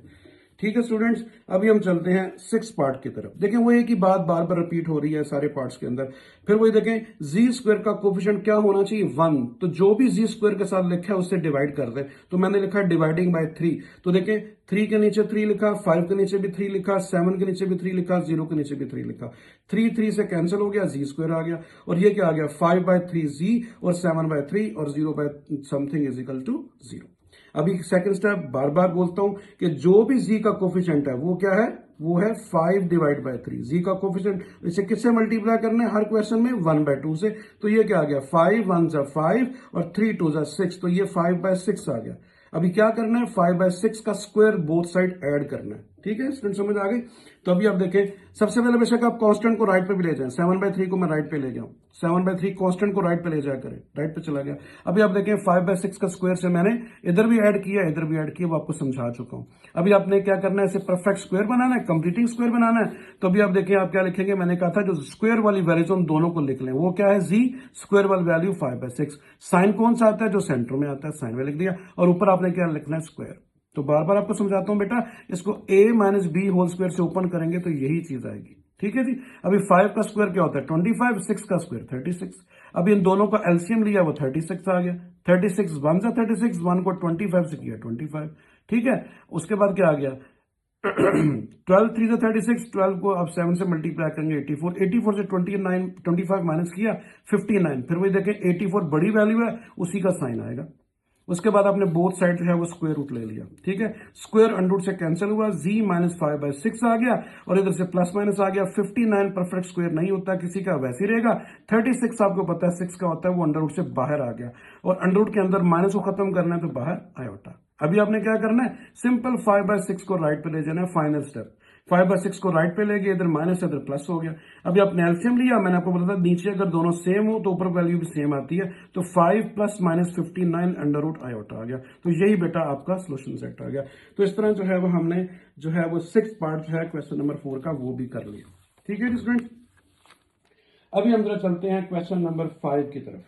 ठीक है स्टूडेंट्स, अभी हम चलते हैं 6 पार्ट की तरफ। देखें वो एक ही बात बार बार रिपीट हो रही है सारे पार्ट्स के अंदर। फिर वही देखें, z² का कोफिशिएंट क्या होना चाहिए 1। तो जो भी z² के साथ लिखा है उससे डिवाइड कर दें। तो मैंने लिखा है डिवाइडिंग बाय 3। तो देखें 3 के नीचे 3 लिखा, 5 के नीचे भी 3 लिखा, 7 के नीचे भी 3 लिखा, 0 के नीचे भी 3 लिखा। 3 3 से कैंसिल हो गया, z² आ गया, और ये क्या आ गया 5 बाय 3 z, और 7 बाय 3, और 0 by something is equal to 0। अभी सेकंड स्टेप बार बार बोलता हूं कि जो भी z का कोफिशिएंट है वो क्या है, वो है 5 डिवाइड बाय 3। z का कोफिशिएंट इसे किससे मल्टीप्लाई करना है हर क्वेश्चन में, 1 बाय 2 से। तो ये क्या आ गया 5 1 जा 5 और 3 2 जा 6, तो ये 5 बाय 6 आ गया। अभी क्या करना है, 5 बाय 6 का स्क्वायर बोथ साइड ऐड करना है। ठीक है स्टूडेंट, समझ आ गई? तो अभी आप देखें, सबसे पहले बेशक आप कांस्टेंट को राइट पे भी ले जाएं। 7 बाय 3 को मैं राइट पे ले गया हूं, 7 बाय 3 कांस्टेंट को राइट पे ले जाया करें, राइट पे चला गया। अभी आप देखें 5 बाय 6 का स्क्वायर से मैंने इधर भी ऐड किया, इधर भी ऐड किया, वो आपको समझा चुका हूं। अभी आपने क्या करना है, इसे परफेक्ट स्क्वायर बनाना है, कंप्लीटिंग स्क्वायर बनाना है। तो अभी आप देखें आप क्या लिखेंगे, मैंने कहा था जो स्क्वायर वाली वैल्यूज उन दोनों को लिख लें। वो क्या है, जी स्क्वायर वाली वैल्यू 5 बाय 6। साइन कौन सा आता है, जो सेंटर में आता है, साइन में लिख दिया, और ऊपर आपने क्या लिखना है, स्क्वायर। तो बार बार आपको समझाता हूं बेटा, इसको a minus b whole square से ओपन करेंगे तो यही चीज आएगी। ठीक है जी। अभी 5 का स्क्वायर क्या होता है 25, 6 का स्क्वायर 36। अभी इन दोनों का एलसीएम लिया, वो 36 आ गया। 36 1 जा 36, 1 को 25 से किया 25। ठीक है, उसके बाद क्या आ गया 12 3 जा 36, 12 को अब 7 से मल्टीप्लाई करेंगे 84, 84 से 25 माइनस किया 59। फिर वही देखें 84 बड़ी वैल्यू है, उसी का साइन आएगा। उसके बाद आपने बोथ साइड जो है वो स्क्वायर रूट ले लिया, ठीक है। स्क्वायर अंडर रूट से कैंसिल हुआ, z माइनस 5/6 आ गया और इधर से प्लस माइनस आ गया। 59 परफेक्ट स्क्वायर नहीं होता किसी का, वैसे ही रहेगा। 36 आपको पता है 6 का होता है, वो अंडर रूट से बाहर आ गया और अंडर रूट के अंदर माइनस को खत्म करना है तो बाहर आयोटा। अभी आपने क्या करना है, सिंपल 5/6 को राइट पे ले जाना है, फाइनल स्टेप। 5/6 को राइट पे ले गए, इधर माइनस इधर प्लस हो गया। अभी आपने एलसीएम लिया, मैंने आपको बताया नीचे अगर दोनों सेम हो तो ऊपर वैल्यू भी सेम आती है, तो 5 plus minus 59 under root iota आ गया। तो यही बेटा आपका सोल्यूशन सेट आ गया। तो इस तरह जो है वो हमने जो है वो 6 पार्ट जो है क्वेश्चन नंबर 4 का वो भी कर लिया, ठीक है स्टूडेंट। अभी हम जरा चलते हैं क्वेश्चन नंबर 5 की तरफ।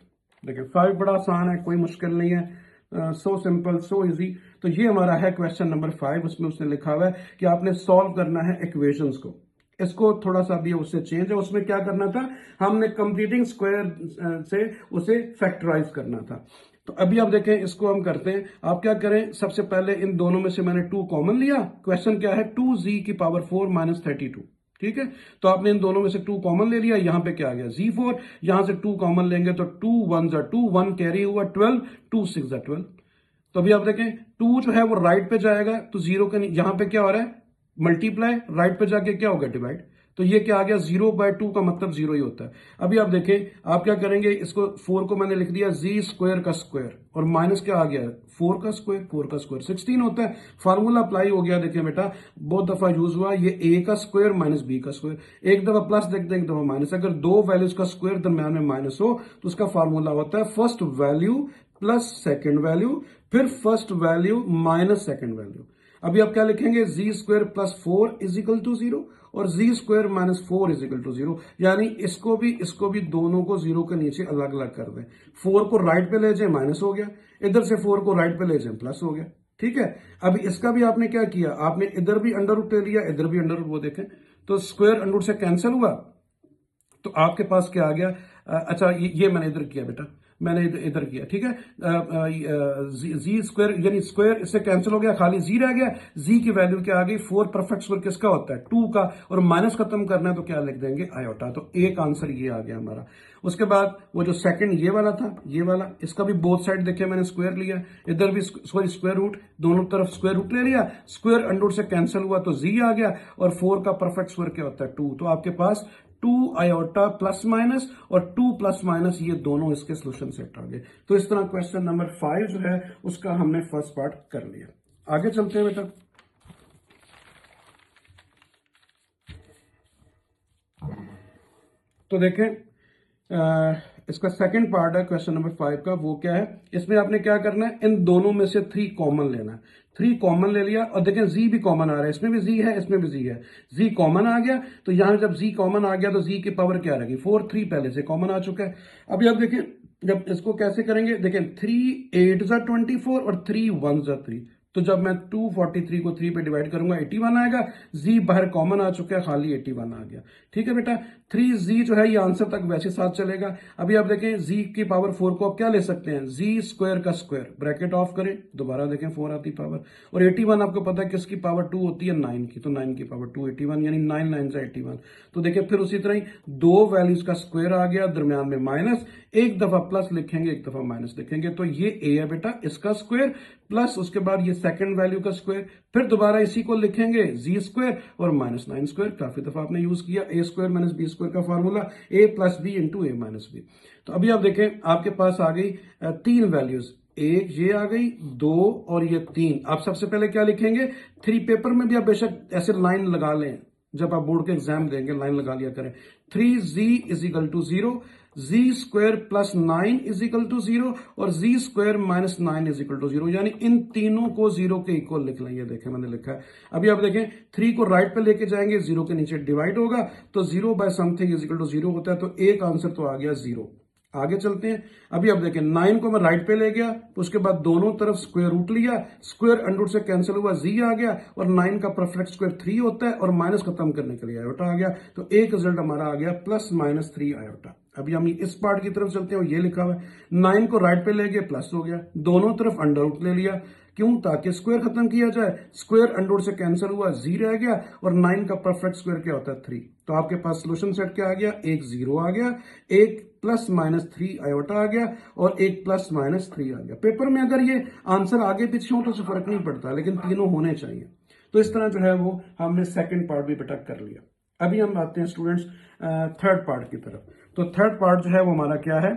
देखिए 5 बड़ा आसान है, कोई मुश्किल नहीं है, सो सिंपल सो इजी। तो ये हमारा है क्वेश्चन नंबर 5। उसमें उसने लिखा हुआ है कि आपने सॉल्व करना है इक्वेशंस को। इसको थोड़ा सा भी उससे चेंज है, उसमें क्या करना था, हमने कंप्लीटिंग स्क्वायर से उसे फैक्टराइज करना था। तो अभी आप देखें इसको हम करते हैं। आप क्या करें, सबसे पहले इन दोनों में से मैंने 2 कॉमन लिया। क्वेश्चन क्या है, 2z की पावर 4 माइनस 32, ठीक है। तो आपने इन दोनों में से 2 कॉमन ले लिया, यहां पे क्या आ गया z4, यहां से 2 कॉमन लेंगे तो 2 1 2, 1 कैरी हुआ 12, 2 6 12। तो अभी आप देखें 2 जो है वो राइट पे जाएगा तो 0 के यहां पे क्या हो रहा है, मल्टीप्लाई, राइट पे जाके क्या होगा, डिवाइड। तो ये क्या आ गया, 0/2 का मतलब 0 ही होता है। अभी आप देखें आप क्या करेंगे, इसको 4 को मैंने लिख दिया z स्क्वायर का स्क्वायर और माइनस क्या आ गया, 4 का स्क्वायर, 4 का स्क्वायर 16 होता है। फार्मूला अप्लाई हो गया। देखिए बेटा बहुत दफा यूज हुआ, ये a का स्क्वायर माइनस b का स्क्वायर, एक दफा प्लस देखते हैं एक दफा माइनस। अगर दो वैल्यूज का स्क्वायर दरम्यान में माइनस हो तो उसका फार्मूला होता है first value plus second value, फिर first value minus second value. अभी आप क्या लिखेंगे, z square plus 4 is equal to 0 और z square minus 4 is equal to 0। यानी इसको भी दोनों को 0 के नीचे अलग अलग कर दें। 4 को राइट पे ले जाए माइनस हो गया, इधर से 4 को राइट पे ले जाए प्लस हो गया, ठीक है। अभी इसका भी आपने क्या किया, आपने इधर भी अंडर रूट ले लिया, इधर भी अंडर रूट, वो देखें तो स्क्वायर अंडर रूट से कैंसिल हुआ तो आपके पास क्या आ गया। अच्छा ये मैंने इधर किया बेटा, मैंने इधर किया, ठीक है। जी स्क्वायर यानी स्क्वायर इससे कैंसिल हो गया, खाली जी रह गया। जी की वैल्यू क्या आ गई, 4 परफेक्ट स्क्वायर किसका होता है, 2 का, और माइनस खत्म करना है तो क्या लिख देंगे, आयोटा। तो एक आंसर ये आ गया हमारा। उसके बाद वो जो सेकंड ये वाला था, ये वाला, इसका भी बोथ साइड देखिए मैंने स्क्वायर लिया, इधर भी सॉरी स्क्वायर रूट, दोनों तरफ स्क्वायर रूट ले लिया। स्क्वायर अंडर रूट से कैंसिल हुआ तो जी आ गया और 4 का परफेक्ट स्क्वायर क्या होता है, 2। तो आपके पास 2 आयोटा प्लस माइनस और 2 प्लस माइनस, ये दोनों इसके सोल्यूशन सेट आ गए। तो इस तरह क्वेश्चन नंबर 5 जो है उसका हमने फर्स्ट पार्ट कर लिया। आगे चलते हैं बेटा। तो देखें इसका सेकंड पार्ट है क्वेश्चन नंबर 5 का, वो क्या है, इसमें आपने क्या करना है, इन दोनों में से 3 कॉमन लेना है। 3 कॉमन ले लिया और देखें जी भी कॉमन आ रहा है, इसमें भी जी है इसमें भी जी है, जी कॉमन आ गया। तो यहां जब जी कॉमन आ गया तो जी की पावर क्या रहेगी, 4, 3 पहले से कॉमन आ चुका है। अभी आप देखें जब इसको कैसे करेंगे, देखें 3 8 24 और 3 1 3। तो जब मैं 243 को 3 पे डिवाइड करूंगा 81 आएगा। जी बाहर कॉमन आ चुका है, खाली 81 आ गया, ठीक है बेटा। 3z जो है ये आंसर तक वैसे साथ चलेगा। अभी आप देखें z की पावर 4 को आप क्या ले सकते हैं, z स्क्वायर का स्क्वायर, ब्रैकेट ऑफ करें, दोबारा देखें 4 आती पावर, और 81 आपको पता है किसकी पावर 2 होती है, 9 की, तो 9 की पावर 2 81, यानी 9 9 से 81। तो देखिए फिर उसी तरह ही दो वैल्यूज का स्क्वायर आ गया, दरमियान में माइनस, एक दफा प्लस लिखेंगे एक दफा माइनस लिखेंगे। तो ये a है बेटा, इसका स्क्वायर प्लस उसके बाद ये सेकंड वैल्यू का स्क्वायर, फिर दोबारा इसी को लिखेंगे जी स्क्वायर और माइनस 9 स्क्वायर। काफी दफा आपने यूज किया a square minus B square का formula, a plus B into A minus B. तो अभी आप देखें आपके पास आ गई 3 वैल्यूज, एक ये आ गई, 2 और ये 3। आप सबसे पहले क्या लिखेंगे, 3 पेपर में भी आप बेशक ऐसे लाइन लगा लें, जब आप बोर्ड के एग्जाम देंगे लाइन लगा लिया करें। 3z is equal to 0, z square plus 9 is equal to 0 और z square minus 9 is equal to 0, यानी इन तीनों को 0 के इक्वल लिख लें। ये देखें मैंने लिखा है। अभी आप देखें 3 को राइट पे लेके जाएंगे, 0 के नीचे डिवाइड होगा तो 0 by something is equal to 0 होता है। तो एक आंसर तो आ गया 0। आगे चलते हैं। अभी आप देखें 9 को मैं राइट पे ले गया, उसके बाद दोनों तरफ स्क्वायर रूट लिया, स्क्वायर अंडर रूट से कैंसिल हुआ, जी आ गया और 9 का परफेक्ट स्क्वायर 3 होता है और माइनस खत्म करने के लिए आयोटा आ गया। तो एक रिजल्ट हमारा आ गया प्लस माइनस 3 आयोटा। अभी हम इस पार्ट की तरफ चलते हैं, ये लिखा हुआ है 9 को राइट पे ले गए प्लस हो गया, दोनों तरफ अंडर रूट ले लिया, क्यों? ताकि स्क्वायर खत्म किया जाए। स्क्वायर अंडर रूट से कैंसिल हुआ, जी रह गया, और 9 का परफेक्ट स्क्वायर क्या होता है? 3। तो आपके पास सोल्यूशन सेट क्या आ गया? एक 0 आ गया, एक प्लस माइनस 3 आयोटा आ गया, और एक प्लस माइनस 3 आ गया। पेपर में अगर ये आंसर आगे पीछे हो तो उससे फर्क नहीं पड़ता, लेकिन तीनों होने चाहिए। तो इस तरह जो है वो हमने सेकंड पार्ट भी बेटा कर लिया। अभी हम आते हैं स्टूडेंट्स थर्ड पार्ट की तरफ। तो थर्ड पार्ट जो है वो हमारा क्या है?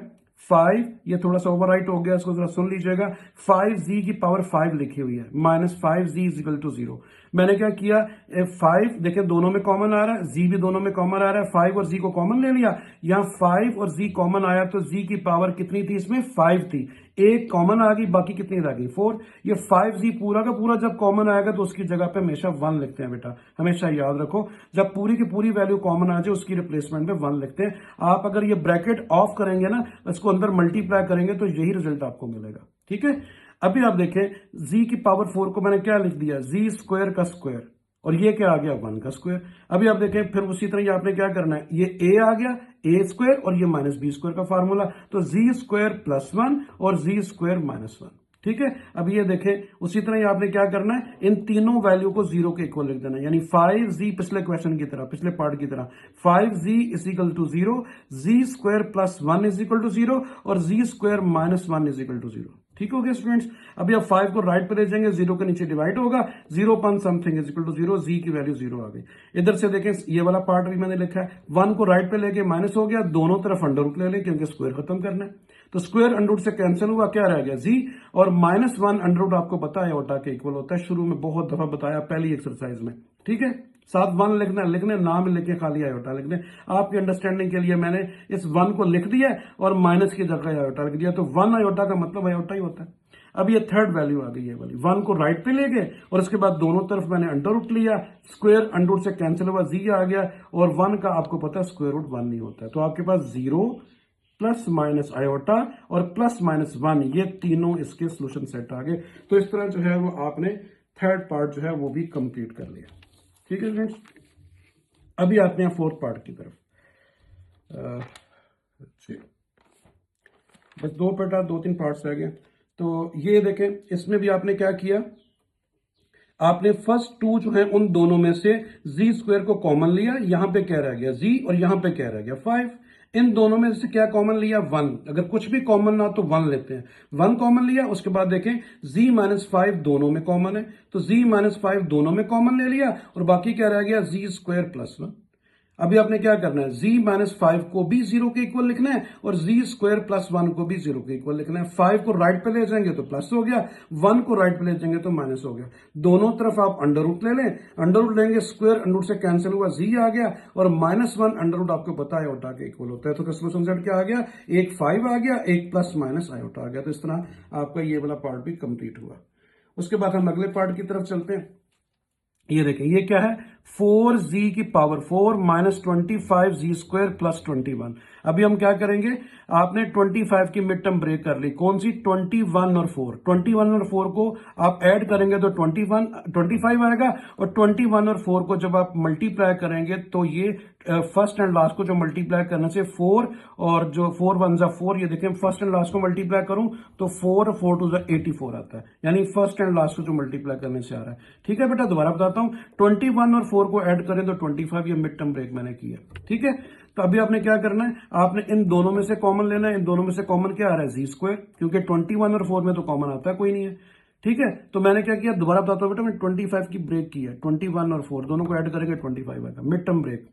5, ये थोड़ा सा ओवरराइट हो गया, इसको जरा सुन लीजिएगा। 5z की पावर 5 लिखी हुई है, minus 5z is equal to 0। मैंने क्या किया? 5 देखें दोनों में कॉमन आ रहा है, z भी दोनों में कॉमन आ रहा है, 5 और z को कॉमन ले लिया। यहां 5 और z कॉमन आया तो z की पावर कितनी थी? इसमें 5 थी, एक कॉमन आ गई, बाकी कितनी रह गई? 4। ये 5z पूरा का पूरा जब कॉमन आएगा तो उसकी जगह पे हमेशा 1 लिखते हैं बेटा, हमेशा याद रखो। जब पूरी की पूरी वैल्यू कॉमन आ जाए उसकी रिप्लेसमेंट में 1 लिखते हैं। आप अगर ये ब्रैकेट ऑफ करेंगे ना, इसको अंदर मल्टीप्लाई करेंगे तो यही रिजल्ट आपको मिलेगा। ठीक है, अभी आप देखें z की पावर 4 को मैंने क्या लिख दिया? z स्क्वायर का स्क्वायर, और ये क्या आ गया? 1 का स्क्वायर। अभी आप देखें फिर उसी तरह ये आपने क्या करना है? ये a आ गया, a स्क्वायर, और ये माइनस बी स्क्वायर का फार्मूला, तो z स्क्वायर प्लस 1 और z स्क्वायर माइनस 1। ठीक है, अब ये देखें उसी तरह ये आपने क्या करना है? इन तीनों वैल्यू को 0 के इक्वल लिख देना है, यानी 5z पिछले क्वेश्चन की तरह, पिछले पार्ट की तरह, 5z is equal to 0, z square plus 1 is equal to 0, और z square minus 1 is equal to 0। ठीक हो गया स्टूडेंट्स? अभी आप 5 को राइट पे ले जाएंगे, 0 के नीचे डिवाइड होगा, 0 point something is equal to 0, z की वैल्यू 0 आ गई। इधर से देखें ये वाला पार्ट भी मैंने लिखा है, 1 को राइट पे लेके माइनस हो गया, दोनों तरफ अंडर रूट ले लें क्योंकि स्क्वायर खत्म करना है। तो स्क्वायर अंडर रूट से कैंसिल हुआ, क्या रह गया? जी, और माइनस 1 अंडर रूट आपको पता है आयोटा के इक्वल होता है, शुरू में बहुत दफा बताया पहली एक्सरसाइज में। ठीक है, साथ 1 लिखने नाम लिखे खाली आयोटा लिखने। आपकी अंडरस्टैंडिंग के लिए मैंने इस 1 को लिख दिया और माइनस की जगह आयोटा लिख दिया, तो 1 आयोटा का मतलब आयोटा ही होता है। अब ये थर्ड वैल्यू आ गई है वाली, 1 को राइट पे ले गए और उसके बाद दोनों तरफ मैंने अंडर रूट लिया, स्क्वायर अंडर रूट से कैंसिल हुआ, जी आ गया, और 1 का आपको पता है स्क्वायर रूट 1 नहीं होता है। तो आपके पास 0 प्लस माइनस आयोटा और प्लस माइनस 1, ये तीनों इसके सोल्यूशन सेट आ गए। तो इस तरह जो है वो आपने थर्ड पार्ट जो है वो भी कंप्लीट कर लिया। ठीक है फ्रेंड्स, अभी आते हैं फोर्थ पार्ट की तरफ। बस दो तीन पार्ट्स रह गए। तो ये देखें, इसमें भी आपने क्या किया? आपने फर्स्ट 2 जो है उन दोनों में से जी स्क्वायर को कॉमन लिया, यहां पे क्या रह गया? जी, और यहां पे क्या रह गया? 5। इन दोनों में से क्या कॉमन लिया? 1। अगर कुछ भी कॉमन ना तो 1 लेते हैं। 1 कॉमन लिया, उसके बाद देखें z माइनस 5 दोनों में कॉमन है, तो z माइनस 5 दोनों में कॉमन ले लिया, और बाकी क्या रह गया? z square plus 1। अभी आपने क्या करना है? z माइनस 5 को भी 0 के इक्वल लिखना है, और z स्क्वायर प्लस 1 को भी 0 के इक्वल लिखना है। 5 को राइट पे ले जाएंगे तो प्लस हो गया, 1 को राइट पे ले जाएंगे तो माइनस हो गया। दोनों तरफ आप अंडर रूट ले लें, अंडर रूट लेंगे, स्क्वायर अंडर रूट से कैंसिल हुआ, z आ गया, और माइनस 1 अंडर रूट आपको पता है आयोटा के इक्वल होता है। तो सोल्यूशन सेट क्या आ गया? एक 5 आ गया, एक प्लस माइनस आयोटा आ गया। तो इस तरह आपका ये वाला पार्ट भी कंप्लीट हुआ। उसके बाद हम अगले पार्ट की तरफ चलते हैं। ये देखें, ये क्या है? 4z की power 4 minus 25z square plus 21। अभी हम क्या करेंगे? आपने 25 की मिड टर्म ब्रेक कर ली, कौन सी? 21 और 4। 21 और 4 को आप ऐड करेंगे तो 25 आएगा, और 21 और 4 को जब आप मल्टीप्लाई करेंगे तो ये फर्स्ट एंड लास्ट को जो मल्टीप्लाई करने से 4 और जो 4 1 जा 4, ये देखें फर्स्ट एंड लास्ट को मल्टीप्लाई करूं तो 4 4 2 जा 84 आता है, यानी फर्स्ट एंड लास्ट को जो मल्टीप्लाई करने से आ रहा है। ठीक है बेटा, दोबारा बताता हूं, 21 और 4 को ऐड करें तो 25, ये मिड टर्म ब्रेक मैंने किया। ठीक है, तो अभी आपने क्या करना है? आपने इन दोनों में से कॉमन लेना है। इन दोनों में से कॉमन क्या आ रहा है? जी स्क्वायर, क्योंकि 21 और 4 में तो कॉमन आता है कोई नहीं है। ठीक है, तो मैंने क्या किया? दोबारा बताता हूं बेटा, मैंने 25 की ब्रेक की है, 21 और 4 दोनों को ऐड करेंगे 25 आएगा, मिड टर्म ब्रेक।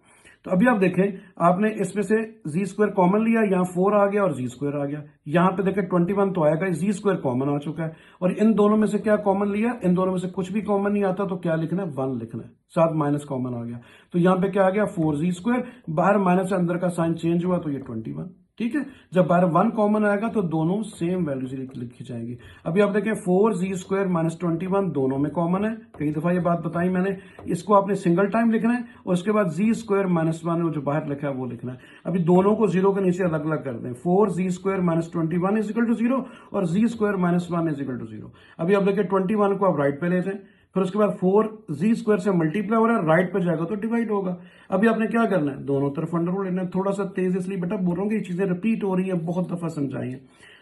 तो अभी आप देखें, आपने इसमें से जी स्क्वायर कॉमन लिया, यहां 4 आ गया और जी स्क्वायर आ गया, यहां पे देखें 21 तो आएगा, जी स्क्वायर कॉमन आ चुका है, और इन दोनों में से क्या कॉमन लिया? इन दोनों में से कुछ भी कॉमन नहीं आता, तो क्या लिखना है? 1 लिखना है, साथ माइनस कॉमन आ गया, तो यहां पे क्या आ गया? 4z स्क्वायर, बाहर माइनस अंदर का साइन चेंज हुआ तो ये 21। ठीक है, जब बाहर 1 कॉमन आएगा तो दोनों सेम वैल्यू से लिखी जाएंगी। अभी आप देखें 4z स्क्वायर माइनस 21 दोनों में कॉमन है, कई दफा ये बात बताई मैंने, इसको आपने सिंगल टाइम लिखना है, और उसके बाद z स्क्वायर माइनस 1 जो बाहर लिखा है वो लिखना है। अभी दोनों को 0 के नीचे अलग अलग कर दें, 4z square minus 21 is equal to 0 और z square minus 1 is equal to 0। अभी आप देखें 21 को आप राइट पे ले जाएं, फिर उसके बाद 4z स्क्वायर से मल्टीप्लाई हो रहा है, राइट पे जाएगा तो डिवाइड होगा। अभी आपने क्या करना है? दोनों तरफ अंडर रूट लेना है। थोड़ा सा तेज इसलिए बेटा बोल रहा हूँ कि ये चीजें रिपीट हो रही है, बहुत दफा समझाई है।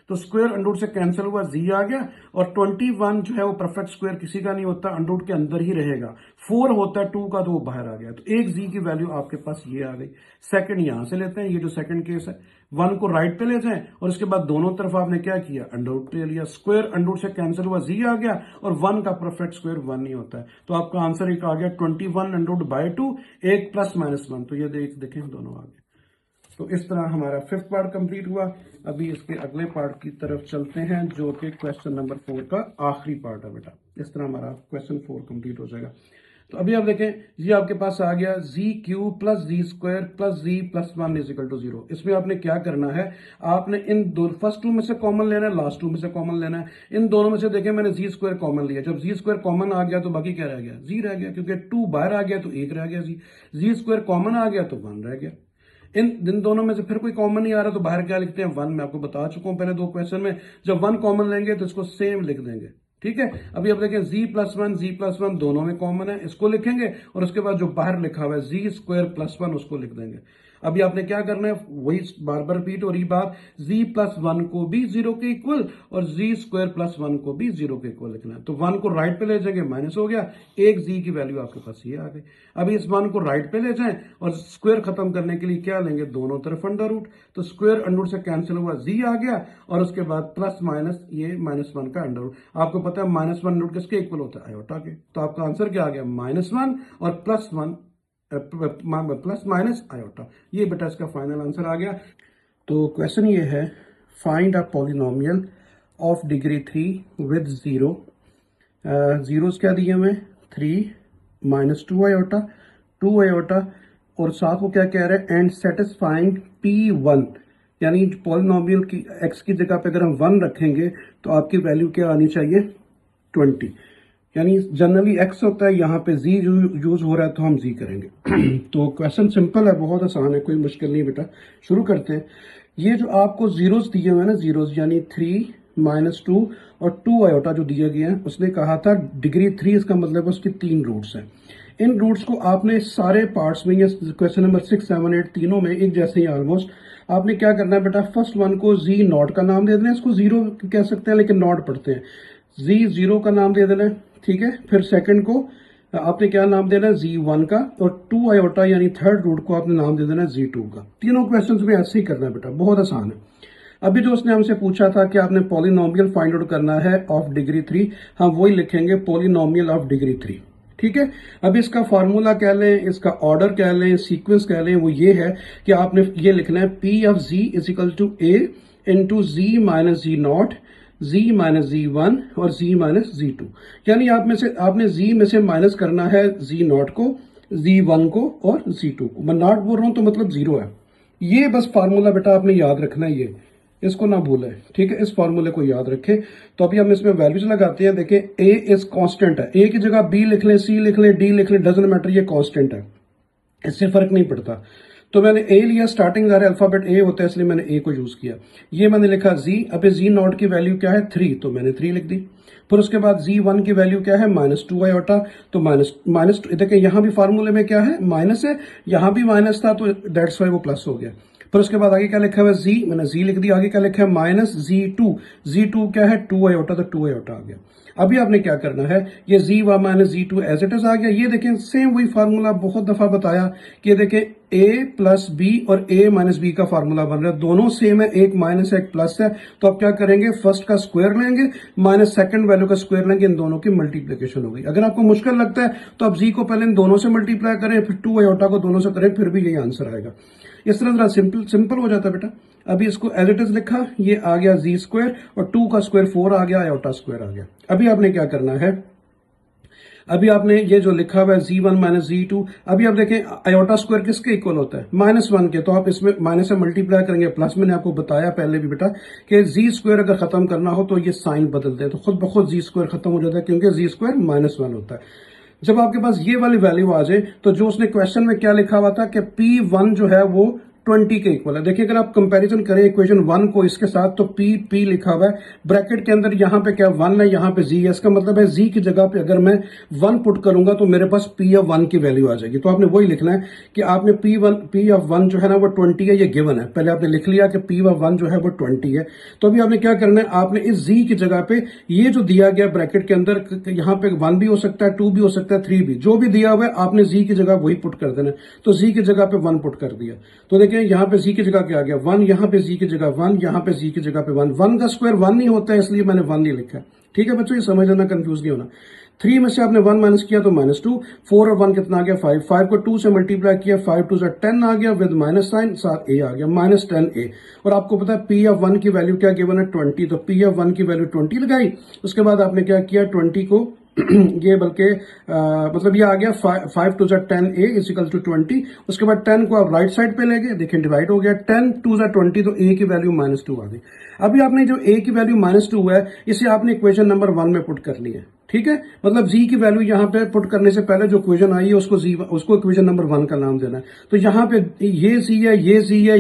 तो स्क्वायर अंडर रूट से कैंसिल हुआ, जी आ गया, और 21 जो है वो परफेक्ट स्क्वायर किसी का नहीं होता, अंडर रूट के अंदर ही रहेगा। 4 होता है 2 का, तो वो बाहर आ गया। तो एक जी की वैल्यू आपके पास ये आ गई। सेकंड यहां से लेते हैं, ये जो सेकंड केस है, 1 को राइट पे ले जाएं और उसके बाद दोनों तरफ आपने क्या किया, अंडर रूट ले लिया। स्क्वायर अंडर रूट से कैंसिल हुआ, जी आ गया, और 1 का परफेक्ट स्क्वायर 1 नहीं होता है। तो आपका आंसर एक आ गया 21 अंडर रूट बाय 2, एक प्लस माइनस 1। तो ये देखें दोनों आ गए। तो इस तरह हमारा 5th पार्ट कंप्लीट हुआ। अभी इसके अगले पार्ट की तरफ चलते हैं, जो कि क्वेश्चन नंबर 4 का आखिरी पार्ट है बेटा। इस तरह हमारा क्वेश्चन 4 कंप्लीट हो जाएगा। तो अभी आप देखें, ये आपके पास आ गया Z cube plus Z square plus Z plus 1 is equal to 0। इसमें आपने क्या करना है, आपने इन दो फर्स्ट टू में से कॉमन लेना है, लास्ट टू में से कॉमन लेना है। इन दोनों में से देखें, मैंने जी स्क्वायर कॉमन लिया। जब जी स्क्वायर कॉमन आ गया तो बाकी क्या रह गया, जी रह गया, क्योंकि 2 बाहर आ गया तो 1 रह गया। जी स्क्वायर कॉमन आ गया तो 1 रह गया। इन दोनों में से फिर कोई कॉमन नहीं आ रहा तो बाहर क्या लिखते हैं, 1। मैं आपको बता चुका हूं पहले 2 क्वेश्चन में, जब 1 कॉमन लेंगे तो इसको सेम लिख देंगे। ठीक है, अभी आप देखें जी+1 दोनों में कॉमन है, इसको लिखेंगे, और उसके बाद जो बाहर लिखा हुआ है जी स्क्वायर प्लस 1 उसको लिख देंगे। अभी आपने क्या करना है, वही बार बार रिपीट हो रही बात, जी+1 को भी 0 के इक्वल और जी स्क्वायर प्लस 1 को भी 0 के इक्वल लिखना है। तो 1 को राइट पे ले जाएंगे, माइनस हो गया, एक जी की वैल्यू आपके पास ये आ गई। अभी इस 1 को राइट पे ले जाएं और स्क्वायर खत्म करने के लिए क्या लेंगे, दोनों तरफ अंडर रूट। तो स्क्वायर अंडर रूट से कैंसिल हुआ, जी आ गया, और उसके बाद प्लस माइनस, ये -1 का अंडर रूट। आपको पता है -1 अंडर रूट किसके इक्वल होता है, आयोटा के। तो आपका आंसर क्या आ गया, -1 और +1 प्लस माइनस आयोटा। ये बेटा इसका फाइनल आंसर आ गया। तो क्वेश्चन ये है, find a polynomial of degree 3 with 0। Zeros क्या दिए हुए, 3 -2 आयोटा, 2 आयोटा, और साथ वो क्या कह रहे हैं, एंड सेटिस्फाइंग P1, यानी पॉलिनोमियल की x की जगह पे अगर हम 1 रखेंगे तो आपकी वैल्यू क्या आनी चाहिए, 20। यानी जनरली x होता है, यहाँ पे z यूज हो रहा है तो हम z करेंगे। तो क्वेश्चन सिंपल है, बहुत आसान है, कोई मुश्किल नहीं बेटा। शुरू करते हैं। ये जो आपको जीरोस दिए हुए हैं ना, जीरोस यानी 3 -2 और 2 आयोटा जो दिया गया है, उसने कहा था डिग्री 3, इसका मतलब उसकी 3 रूट्स हैं। इन रूट्स को आपने सारे पार्ट्स में, ये क्वेश्चन नंबर 6, 7, 8 तीनों में एक जैसे ही ऑलमोस्ट, आपने क्या करना है बेटा, फर्स्ट 1 को जी नॉट का नाम दे देना है, इसको 0 कह सकते हैं लेकिन नॉट पढ़ते हैं, जी 0 का नाम दे देना है। ठीक है, फिर सेकंड को आपने क्या नाम देना है, Z1 का, और 2 आयोटा यानी थर्ड रूट को आपने नाम दे देना है Z2 का। तीनों क्वेश्चंस में ऐसे ही करना है बेटा, बहुत आसान है। अभी जो उसने हमसे पूछा था कि आपने पॉलिनोमियल फाइंड आउट करना है ऑफ डिग्री 3, हम वही लिखेंगे, पॉलिनोमियल ऑफ डिग्री 3। ठीक है, अब इसका फार्मूला कह लें, इसका ऑर्डर कह लें, सीक्वेंस कह लें, वो ये है कि आपने ये लिखना है P of Z is equal to A into Z minus Z0, Z minus Z1 और Z माइनस Z2। यानी आप में से आपने Z में से माइनस करना है Z0 को, Z1 को और Z2 को। मैं नॉट बोल रहा हूं तो मतलब 0 है। ये बस फार्मूला बेटा आपने याद रखना है, ये इसको ना भूलें। ठीक है, इस फार्मूले को याद रखें। तो अभी हम इसमें वैल्यूज लगाते हैं। देखें, A इज कांस्टेंट है, A की जगह B लिख लें, C लिख लें, D लिख लें, डजंट मैटर, ये कांस्टेंट है, इससे फर्क नहीं पड़ता। तो मैंने ए लिया, स्टार्टिंग ज़ाहिर अल्फाबेट ए होता है इसलिए मैंने ए को यूज किया। ये मैंने लिखा जी, अब जी नॉट की वैल्यू क्या है, 3, तो मैंने 3 लिख दी। फिर उसके बाद Z1 की वैल्यू क्या है, -2 आयोटा, तो माइनस देखिए यहां भी फार्मूले में क्या है, माइनस है, यहां भी माइनस था तो दैट्स वाई वो प्लस हो गया। फिर उसके बाद आगे क्या लिखा हुआ है, जी, मैंने जी लिख दिया। आगे क्या लिखा है, -Z2 क्या है, 2 आयोटा, तो 2 आयोटा आ गया। अभी आपने क्या करना है, ये Z1 minus Z2 as it is आ गया। ये देखें सेम वही फार्मूला, बहुत दफा बताया कि देखें A प्लस बी और A माइनस बी का फार्मूला बन रहा है, दोनों सेम है, एक माइनस है एक प्लस है। तो आप क्या करेंगे, फर्स्ट का स्क्वायर लेंगे माइनस सेकंड वैल्यू का स्क्वायर लेंगे, इन दोनों की मल्टीप्लीकेशन हो गई। अगर आपको मुश्किल लगता है तो आप Z को पहले इन दोनों से मल्टीप्लाई करें, फिर 2 आयोटा को दोनों से करें, फिर भी यही आंसर आएगा। इस तरह जरा सिंपल हो जाता है बेटा। अभी इसको एज इट इज लिखा, ये आ गया Z स्क्वायर और 2 का स्क्वायर 4 आ गया, आयोटा स्क्वायर आ गया। अभी आपने क्या करना है, अभी आपने ये जो लिखा हुआ है Z1 माइनस Z2, अभी आप देखें आयोटा स्क्वायर किसके इक्वल होता है, -1 के। तो आप इसमें माइनस से मल्टीप्लाई करेंगे प्लस। मैंने आपको बताया पहले भी बेटा कि Z स्क्वायर अगर खत्म करना हो तो ये साइन बदल दें, तो खुद ब खुद Z स्क्वायर खत्म हो जाता है, क्योंकि Z स्क्वायर -1 होता है। जब आपके पास ये वाली वैल्यू आ जाए तो जो उसने क्वेश्चन में क्या लिखा हुआ था कि P1 जो है वो 20 के इक्वल है। देखिए अगर आप कंपैरिजन करें इक्वेशन 1 को इसके साथ, तो P लिखा हुआ है ब्रैकेट के अंदर, यहाँ पे क्या 1 है, यहाँ पे Z है। इसका मतलब है Z की जगह पे अगर मैं 1 पुट करूंगा तो मेरे पास P ऑफ 1 की वैल्यू आ जाएगी। तो आपने वही लिखना है कि आपने P ऑफ 1 जो है ना वो 20 है, ये गिवन है। पहले आपने लिख लिया कि P ऑफ 1 जो है वो 20 है। तो अभी आपने क्या करना है, आपने इस Z की जगह पे ये जो दिया गया ब्रैकेट के अंदर, यहाँ पे 1 भी हो सकता है, 2 भी हो सकता है, 3 भी, जो भी दिया हुआ है आपने Z की जगह वही पुट कर देना है। तो Z की जगह पे 1 पुट कर दिया। तो देखिए यहाँ पे Z की जगह क्या आ गया 1, यहाँ पे Z की जगह 1, यहाँ पे Z की जगह पे 1। 1 का स्क्वायर 1 नहीं होता है, इसलिए मैंने 1 नहीं लिखा। ठीक है बच्चों, ये समझ लेना, कंफ्यूज नहीं होना। 3 में से आपने 1 माइनस किया तो -2, 4 और 1 कितना आ गया 5, 5 को 2 से मल्टीप्लाई किया, 5 2 से 10 आ गया विद माइनस साइन, साथ a आ गया -10a। और आपको पता है P ऑफ 1 की वैल्यू क्या गिवन है 20, तो P ऑफ 1 की वैल्यू 20 लगाई। उसके बाद आपने क्या किया 20 को ये बल्कि मतलब ये आ गया 5 2 से 10a इजिकल टू 20। उसके बाद 10 को आप राइट साइड पे ले गए, देखिए डिवाइड हो गया, 10 2 से 20, तो a की वैल्यू -2 आ गई। अभी आपने जो a की वैल्यू -2 है, इसे आपने इक्वेशन नंबर 1 में पुट कर ली है। ठीक है, मतलब z की वैल्यू यहाँ पे पुट करने से पहले जो इक्वेशन आई है उसको इक्वेशन नंबर 1 का नाम देना है। तो यहाँ पे ये z है, ये z है,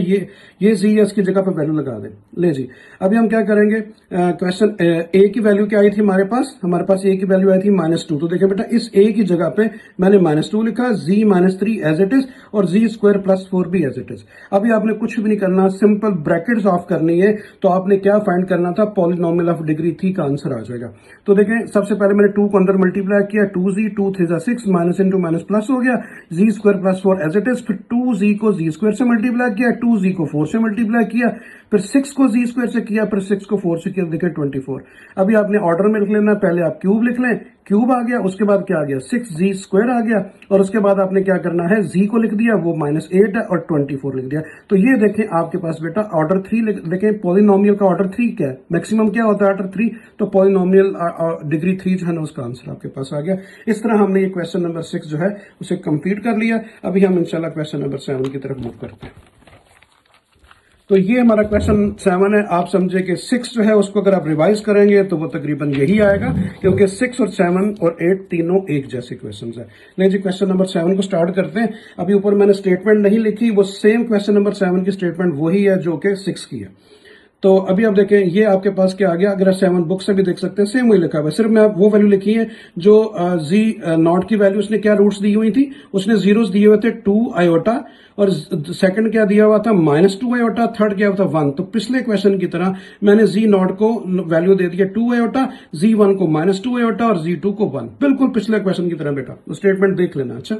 ये z है, इसकी जगह पे वैल्यू लगा दें। ले जी, अभी हम क्या करेंगे, क्वेश्चन a की वैल्यू क्या आई थी हमारे पास a की वैल्यू आई थी -2। तो देखिए बेटा इस a की जगह पे मैंने -2 लिखा, z -3 एज इट इज, और z स्क्वायर +4 भी एज इट इज। अभी आपने कुछ भी नहीं करना, सिंपल ब्रैकेट्स ऑफ करनी है। तो आपने क्या फाइंड करना था, पॉलिनोमियल ऑफ डिग्री 3 का आंसर आ जाएगा। तो देखें सबसे पहले मैंने 2 को अंदर मल्टीप्लाई किया, 2z 2 3 6, minus into minus plus हो गया, z square +4 as it is. फिर 2z को z स्क्वायर से मल्टीप्लाई किया, 2z को 4 से मल्टीप्लाई किया, फिर 6 को z स्क्वायर से किया, फिर 6 को 4 से किया, देखिए 24। अभी आपने ऑर्डर में लिख लेना, पहले आप क्यूब लिख लें, क्यूब आ गया, उसके बाद क्या आ गया 6z स्क्वायर आ गया, और उसके बाद आपने क्या करना है z को लिख दिया, वो -8 है, और 24 लिख दिया। तो ये देखें आपके पास बेटा ऑर्डर 3 देखें, पॉलिनोमियल का ऑर्डर 3 क्या है, मैक्सिमम क्या होता है ऑर्डर 3, तो पॉलिनोमियल डिग्री 3 जो है ना उसका आंसर आपके पास आ गया। इस तरह हमने ये क्वेश्चन नंबर 6 जो है उसे कंप्लीट कर लिया। अभी हम इंशाल्लाह क्वेश्चन नंबर 7 की तरफ मूव करते हैं। तो ये हमारा क्वेश्चन 7 है। आप समझे कि 6 जो है उसको अगर आप रिवाइज करेंगे तो वो तकरीबन यही आएगा, क्योंकि 6 और 7 और 8 तीनों एक जैसे क्वेश्चन है। नहीं जी, क्वेश्चन नंबर 7 को स्टार्ट करते हैं। अभी ऊपर मैंने स्टेटमेंट नहीं लिखी, वो सेम क्वेश्चन नंबर 7 की स्टेटमेंट वही है जो कि 6 की है। तो अभी आप देखें ये आपके पास क्या आ गया, अगर आप 7 बुक से भी देख सकते हैं सेम वही लिखा हुआ है, सिर्फ मैं वो वैल्यू लिखी है जो z नॉट की वैल्यू उसने क्या रूट्स दी हुई थी, उसने जीरोस दिए हुए थे 2 आयोटा, और सेकंड क्या दिया हुआ था -2 आयोटा, थर्ड क्या हुआ था 1। तो पिछले क्वेश्चन की तरह मैंने z नॉट को वैल्यू दे दिया 2 आयोटा, z1 को -2 आयोटा, और z2 को 1, बिल्कुल पिछले क्वेश्चन की तरह। बेटा स्टेटमेंट देख लेना। अच्छा,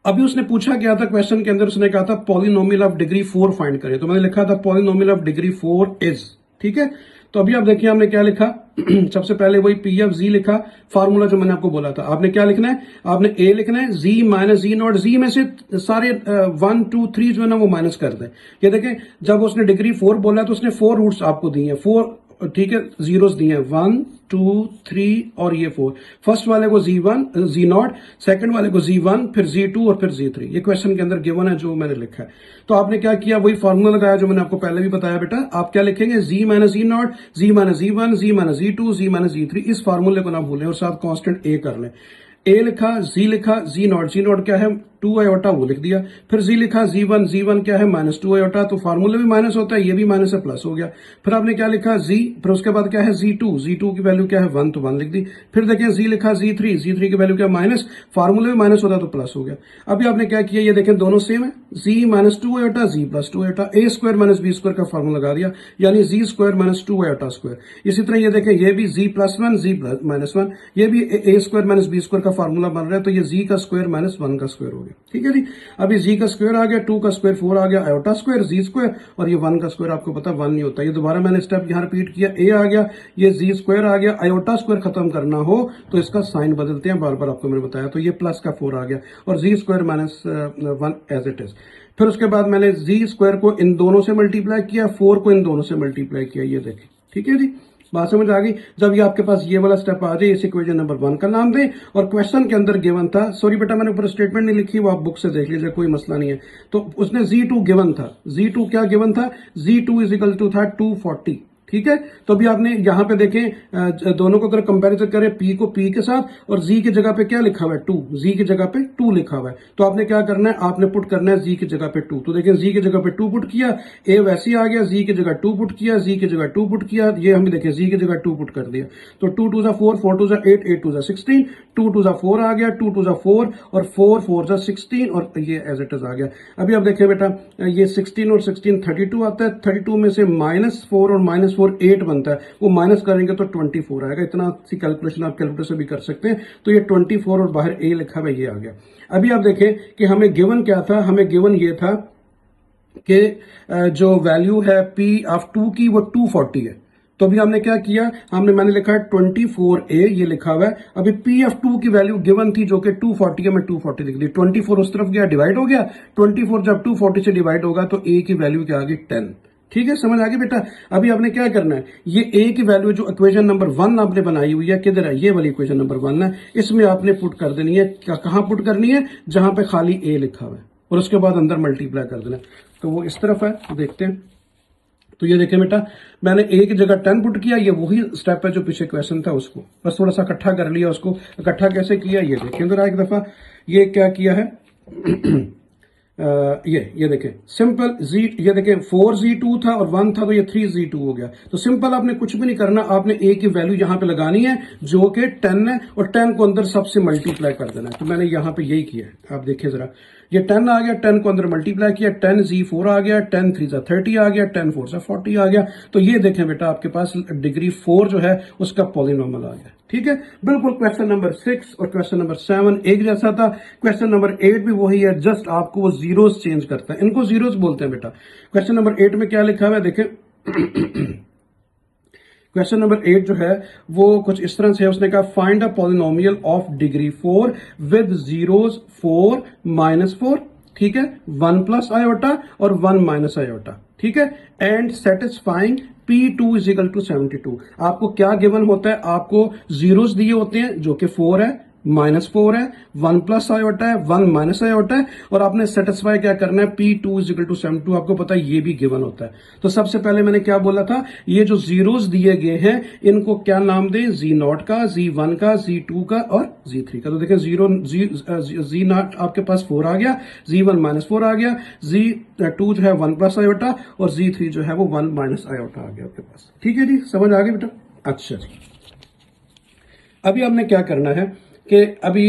अभी उसने पूछा गया था क्वेश्चन के अंदर, उसने कहा था पॉलिनोमियल ऑफ डिग्री 4 फाइंड करें, तो मैंने लिखा था पॉलिनोमियल ऑफ डिग्री 4 इज। ठीक है, तो अभी आप देखिए हमने क्या लिखा सबसे पहले वही P ऑफ z लिखा, फार्मूला जो मैंने आपको बोला था। आपने क्या लिखना है, आपने a लिखना है, z minus z not, z में से सारे 1 2 3 जो है ना वो माइनस कर दें। ये देखें जब उसने डिग्री 4 बोला तो उसने 4 रूट्स आपको दिए हैं, 4 ठीक है जीरोस दिए हैं, 1 2 3 और ये 4। फर्स्ट वाले को z नॉट, सेकंड वाले को z1, फिर z2 और फिर z3। ये क्वेश्चन के अंदर गिवन है जो मैंने लिखा है। तो आपने क्या किया, वही फॉर्मूला लगाया जो मैंने आपको पहले भी बताया। बेटा आप क्या लिखेंगे, z minus z not, z minus z1, z minus z2, z minus z3। इस फार्मूले को ना भूलें और साथ कांस्टेंट a कर लें। a लिखा, z लिखा, z नॉट क्या है 2 आयोटा, वो लिख दिया। फिर z लिखा, z1 क्या है -2 आयोटा, तो फार्मूले भी माइनस होता है, ये भी माइनस है, प्लस हो गया। फिर आपने क्या लिखा z, फिर उसके बाद क्या है z2 की वैल्यू क्या है 1, तो 1 लिख दी। फिर देखिए z लिखा, z3 की वैल्यू क्या माइनस, फार्मूले भी माइनस होता तो प्लस हो गया। अभी आपने क्या किया, ये देखें दोनों सेम है, z -2 iota, z +2 iota, a square minus b square का फार्मूला लगा दिया, यानी z स्क्वायर -2 आयोटा स्क्वायर। इसी तरह ये देखें ये भी z +1 z -1, ये भी a square minus b square का फार्मूला बन रहा है, तो ये z का स्क्वायर माइनस 1 का स्क्वायर हो गया। ठीक है जी, अभी z का स्क्वायर आ गया, 2 का स्क्वायर 4 आ गया, आयोटा स्क्वायर z स्क्वायर, और ये 1 का स्क्वायर आपको पता 1 नहीं होता। ये दोबारा मैंने स्टेप यहाँ रिपीट किया, a आ गया, ये z स्क्वायर आ गया, आयोटा स्क्वायर खत्म करना हो तो इसका साइन बदलते हैं, बार बार आपको मैंने बताया। तो ये प्लस का 4 आ गया, और z square minus 1 as it is. फिर उसके बाद मैंने z स्क्वायर को इन दोनों से मल्टीप्लाई किया, 4 को इन दोनों से मल्टीप्लाई किया, ये देखें। ठीक है जी, बात समझ आ गई। जब ये आपके पास ये वाला स्टेप आ जाए, इस इक्वेशन नंबर 1 का नाम दें, और क्वेश्चन के अंदर गिवन था, सॉरी बेटा मैंने ऊपर स्टेटमेंट नहीं लिखी, वो आप बुक से देख लीजिए, कोई मसला नहीं है। तो उसने z2 गिवन था, z2 क्या गिवन था, z2 इज इक्वल टू था 240। ठीक है। तो अभी आपने यहां पे देखें दोनों को अगर कंपैरिजन करें पी को पी के साथ और जी की जगह पे क्या लिखा हुआ है 2, जी की जगह पे 2 लिखा हुआ है। तो आपने क्या करना है, आपने पुट करना है जी की जगह पे 2। तो देखें जी की जगह पे 2 पुट किया, ए वैसे ही आ गया, जी की जगह 2 पुट किया, जी की जगह 2 पुट किया, ये हम देखें जी की जगह 2 पुट कर दिया। तो 2 2 जा 4, 4 2 जा 8, 8 2 जा 16, 2 2 जा 4 आ गया, 2 2 जा 4 और 4 4 जा 16 और ये एज इट इज आ गया। अभी आप देखें बेटा ये 16 और 16 32 आता है, 32 में से -4 और -4 8 बनता है, वो माइनस करेंगे तो 24 आएगा। इतना सी कैलकुलेशन आप कैलकुलेटर से भी कर सकते हैं। तो ये 24 और बाहर ए लिखा हुआ ये आ गया। अभी आप देखें कि हमें गिवन क्या था, हमें गिवन ये था कि जो वैल्यू है पी ऑफ 2 की वो 240 है। तो अभी हमने क्या किया, मैंने लिखा है 24A ये लिखा हुआ है। अभी पी ऑफ 2 की वैल्यू गिवन थी जो कि 240 है, मैं 240 लिख दी। 24 उस तरफ गया, डिवाइड हो गया। 24 जब 240 से डिवाइड होगा तो ए की वैल्यू क्या आ गई 10। ठीक है, समझ आ गई बेटा। अभी आपने क्या करना है, ये ए की वैल्यू जो इक्वेशन नंबर 1 आपने बनाई हुई है, किधर है, ये वाली इक्वेशन नंबर 1 है, इसमें आपने पुट कर देनी है। कहां पुट करनी है, जहां पे खाली ए लिखा हुआ है, और उसके बाद अंदर मल्टीप्लाई कर देना। तो वो इस तरफ है, तो देखते हैं। तो ये देखें बेटा, मैंने ए की जगह 10 पुट किया, ये वही स्टेप है जो पीछे क्वेश्चन था, उसको बस थोड़ा सा इकट्ठा कर लिया। उसको इकट्ठा कैसे किया ये देखें जरा एक दफा। ये क्या किया है ये देखें सिंपल जी, ये देखें 4z2 था और 1 था, तो ये 3z2 हो गया। तो सिंपल आपने कुछ भी नहीं करना, आपने a की वैल्यू यहां पे लगानी है जो कि 10 है, और 10 को अंदर सबसे मल्टीप्लाई कर देना है। तो मैंने यहां पे यही किया है, आप देखिए जरा, ये 10 आ गया, 10 को अंदर मल्टीप्लाई किया, 10z4 आ गया, 10 3 जा 30 आ गया, 10 4 जा 40 आ गया। तो ये देखें बेटा आपके पास डिग्री 4 जो है उसका पॉलिनोमियल आ गया। ठीक है, बिल्कुल क्वेश्चन नंबर 6 और क्वेश्चन नंबर 7 एक जैसा था। क्वेश्चन नंबर 8 भी वही है, जस्ट आपको वो जीरोस चेंज करता है, इनको जीरोस बोलते हैं बेटा। क्वेश्चन नंबर 8 में क्या लिखा हुआ है देखें क्वेश्चन नंबर 8 जो है वो कुछ इस तरह से है, उसने कहा find a polynomial of degree 4 with zeros 4 -4, ठीक है, 1 प्लस आयोटा और 1 माइनस आयोटा, ठीक है, and satisfying P2 is equal to 72। आपको क्या गिवन होता है, आपको जीरोस दिए होते हैं जो कि 4 है, -4 है, 1 प्लस आयोटा है, 1 माइनस आयोटा है, और आपने सेटिस्फाई क्या करना है, P2 इज इक्वल टू 72। आपको पता है ये भी गिवन होता है। तो सबसे पहले मैंने क्या बोला था, ये जो जीरोस दिए गए हैं इनको क्या नाम दें, Z0 का, Z1 का, Z2 का और Z3 का। तो देखें Z0 आपके पास 4 आ गया, Z1 -4 आ गया, Z2 जो है 1 प्लस आयोटा और Z3 जो है वो 1 माइनस आयोटा आ गया आपके पास। ठीक है जी, समझ आ गई बेटा। अच्छा जी, अभी हमने क्या करना है कि अभी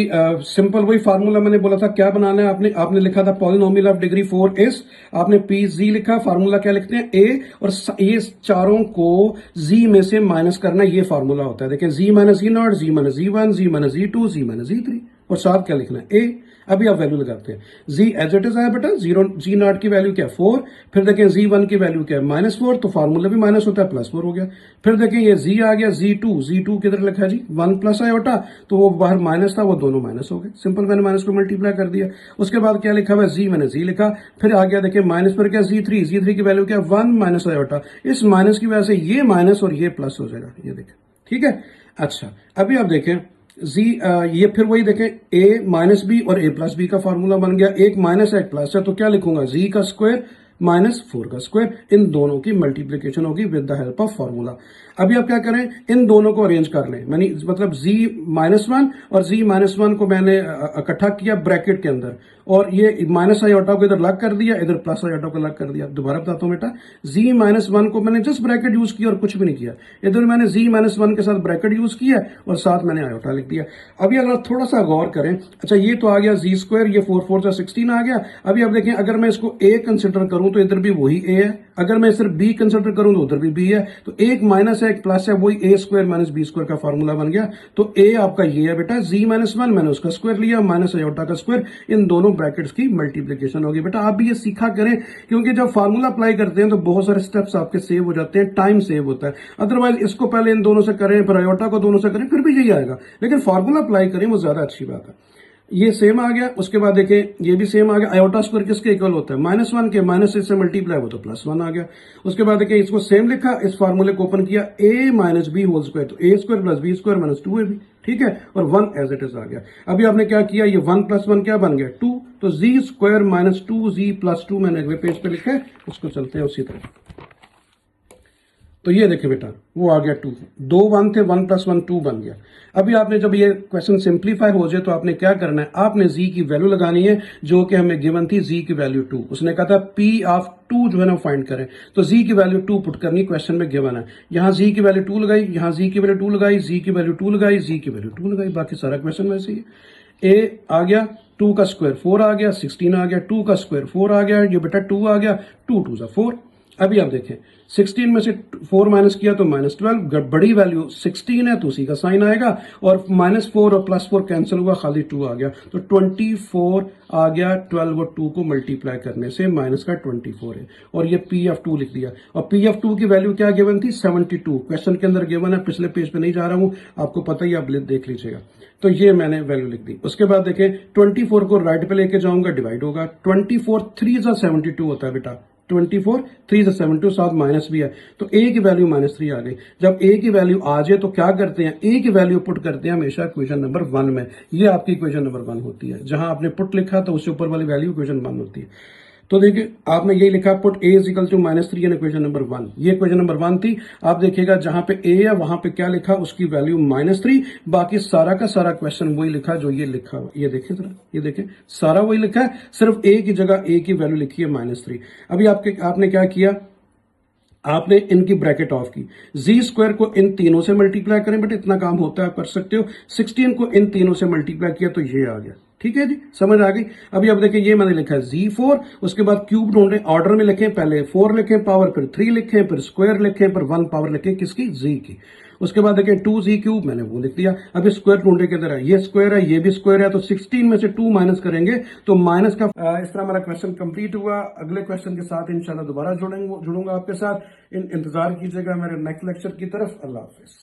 सिंपल वही फार्मूला मैंने बोला था क्या बनाना है। आपने लिखा था पॉलिनोमियल ऑफ डिग्री 4 इज, आपने पी जी लिखा, फार्मूला क्या लिखते हैं ए, और ये चारों को जी में से माइनस करना, ये फार्मूला होता है। देखें Z minus Z not, Z minus Z one, Z minus Z two, Z minus Z three, और साथ क्या लिखना है ए। अभी आप वैल्यू लगाते हैं, जी एज इट इज आया बेटा, जी नॉट की वैल्यू क्या है 4, फिर देखें जी वन की वैल्यू क्या है -4, तो फार्मूला भी माइनस होता है, +4 हो गया। फिर देखें ये जी आ गया, जी टू किधर लिखा है जी, 1 प्लस आयोटा, तो वो बाहर माइनस था, वो दोनों माइनस हो गए, सिंपल मैंने माइनस को मल्टीप्लाई कर दिया। उसके बाद क्या लिखा हुआ है, जी मैंने जी लिखा, फिर आ गया देखें माइनस पर क्या, जी थ्री की वैल्यू क्या है 1 माइनस आयोटा, इस माइनस की वजह से ये माइनस और ये प्लस हो जाएगा, ये देखें, ठीक है। अच्छा, अभी आप देखें ये फिर वही देखें, a माइनस बी और a प्लस बी का फॉर्मूला बन गया। एक माइनस एक प्लस है, तो क्या लिखूंगा, जी का स्क्वायर -4 का स्क्वायर, इन दोनों की मल्टीप्लीकेशन होगी with the help of formula. अभी आप क्या करें, इन दोनों को अरेंज कर लें, मैंने मतलब z -1 और z -1 को मैंने इकट्ठा किया ब्रैकेट के अंदर, और ये माइनस आयोटा को इधर लग कर दिया, इधर प्लस आयोटा को लग कर दिया। दोबारा बताता हूं बेटा, z -1 को मैंने जस्ट ब्रैकेट यूज किया और कुछ भी नहीं किया, इधर मैंने z -1 के साथ ब्रैकेट यूज किया और साथ मैंने आयोटा लिख दिया। अभी अगर थोड़ा सा गौर करें, अच्छा ये तो आ गया जी स्क्वायर, ये 4 4 16 आ गया। अभी आप देखें, अगर मैं इसको a कंसिडर करूं तो इधर भी वही a है, अगर मैं सिर्फ b कंसिडर करूं तो उधर भी b है, तो एक माइनस है एक प्लस है, वही a square minus b square का फॉर्मूला बन गया। तो a आपका ये है बेटा, z -1 मैंने उसका स्क्वायर लिया, माइनस आयोटा का स्क्वायर, इन दोनों ब्रैकेट्स की मल्टीप्लीकेशन होगी। बेटा आप भी ये सीखा करें, क्योंकि जब फार्मूला अप्लाई करते हैं तो बहुत सारे स्टेप्स आपके सेव हो जाते हैं, टाइम सेव होता है। अदरवाइज इसको पहले इन दोनों से करें, फिर आयोटा को दोनों से करें, फिर भी यही आएगा, लेकिन फार्मूला अप्लाई करें वो ज्यादा अच्छी बात है। ये सेम आ गया, उसके बाद देखें ये भी सेम आ गया। आयोटा स्क्वायर किसके इक्वल होता है, -1 के, माइनस से मल्टीप्लाई हो तो +1 आ गया। उसके बाद देखिए इसको सेम लिखा, इस फार्मूले को ओपन किया, a minus b whole square, तो a square plus b square minus 2ab, ठीक है, और 1 एज इट इज आ गया। अभी आपने क्या किया, ये 1 + 1 क्या बन गया 2, तो z स्क्वायर -2z + 2 मैंने अगले पेज पे लिखा है, उसको चलते हैं उसी तरह। तो ये देखें बेटा, वो आ गया 2, 2 1 थे, 1 + 1 2 बन गया। अभी आपने जब ये क्वेश्चन सिंप्लीफाई हो जाए तो आपने क्या करना है, आपने z की वैल्यू लगानी है जो कि हमें गिवन थी, z की वैल्यू 2। उसने कहा था p ऑफ 2 जो है ना फाइंड करें, तो z की वैल्यू 2 पुट करनी, क्वेश्चन में गिवन है। यहाँ z की वैल्यू 2 लगाई, यहाँ z की वैल्यू 2 लगाई, z की वैल्यू 2 लगाई, z की वैल्यू 2 लगाई, बाकी सारा क्वेश्चन वैसे ही है। a आ गया, 2 का स्क्वायर 4 आ गया, 16 आ गया, 2 का स्क्वायर 4 आ गया, ये बेटा 2 आ गया, 2 2 4। अभी आप देखें, 16 में से 4 माइनस किया तो -12, बड़ी वैल्यू 16 है तो उसी का साइन आएगा, और -4 और +4 कैंसिल हुआ, खाली 2 आ गया, तो 24 आ गया। 12 और 2 को मल्टीप्लाई करने से माइनस का 24 है, और ये P(2) लिख दिया। और P(2) की वैल्यू क्या गिवन थी, 72। क्वेश्चन के अंदर गिवन है, पिछले पेज पे नहीं जा रहा हूं, आपको पता ही, आप देख लीजिएगा। तो ये मैंने वैल्यू लिख दी। उसके बाद देखें, 24 को राइट पे लेके जाऊंगा, डिवाइड होगा। 24 3 × 72 होता है बेटा, 24 3 × 72, साथ माइनस भी है, तो a की वैल्यू -3 आ गई। जब a की वैल्यू आ जाए तो क्या करते हैं, a की वैल्यू पुट करते हैं हमेशा इक्वेशन नंबर 1 में। ये आपकी इक्वेशन नंबर 1 होती है, जहां आपने पुट लिखा तो उससे ऊपर वाली वैल्यू इक्वेशन 1 होती है। तो देखिए, आपने यही लिखा, put a = -3 in equation number 1। ये इक्वेशन नंबर 1 थी। आप देखिएगा जहां पे a है वहां पे क्या लिखा, उसकी वैल्यू -3। बाकी सारा का सारा क्वेश्चन वही लिखा जो ये लिखा हुआ, ये देखें जरा, ये देखें, सारा वही लिखा है, सिर्फ a की जगह a की वैल्यू लिखी है -3। अभी आपने क्या किया, आपने इनकी ब्रैकेट ऑफ की, z² को इन तीनों से मल्टीप्लाई करें, बट इतना काम होता है, कर सकते हो। 16 को इन तीनों से मल्टीप्लाई किया तो ये आ गया। ठीक है जी, समझ आ गई। अभी अब देखिए, ये मैंने लिखा है z4, उसके बाद क्यूब ढूंढें, ऑर्डर में लिखें, पहले 4 लिखें पावर, फिर 3 लिखें, फिर स्क्वायर लिखें, फिर 1 पावर लिखें, किसकी, z की। उसके बाद देखिए 2z³ मैंने वो लिख दिया। अभी स्क्वायर ढूंढने के अंदर है, ये स्क्वायर है, ये भी स्क्वायर है, तो 16 में से 2 माइनस करेंगे तो माइनस का। इस तरह मेरा क्वेश्चन कंप्लीट हुआ। अगले क्वेश्चन के साथ इंशाल्लाह दोबारा जुड़ूंगा आपके साथ। इंतजार कीजिएगा मेरे नेक्स्ट लेक्चर की तरफ। अल्लाह हाफिज।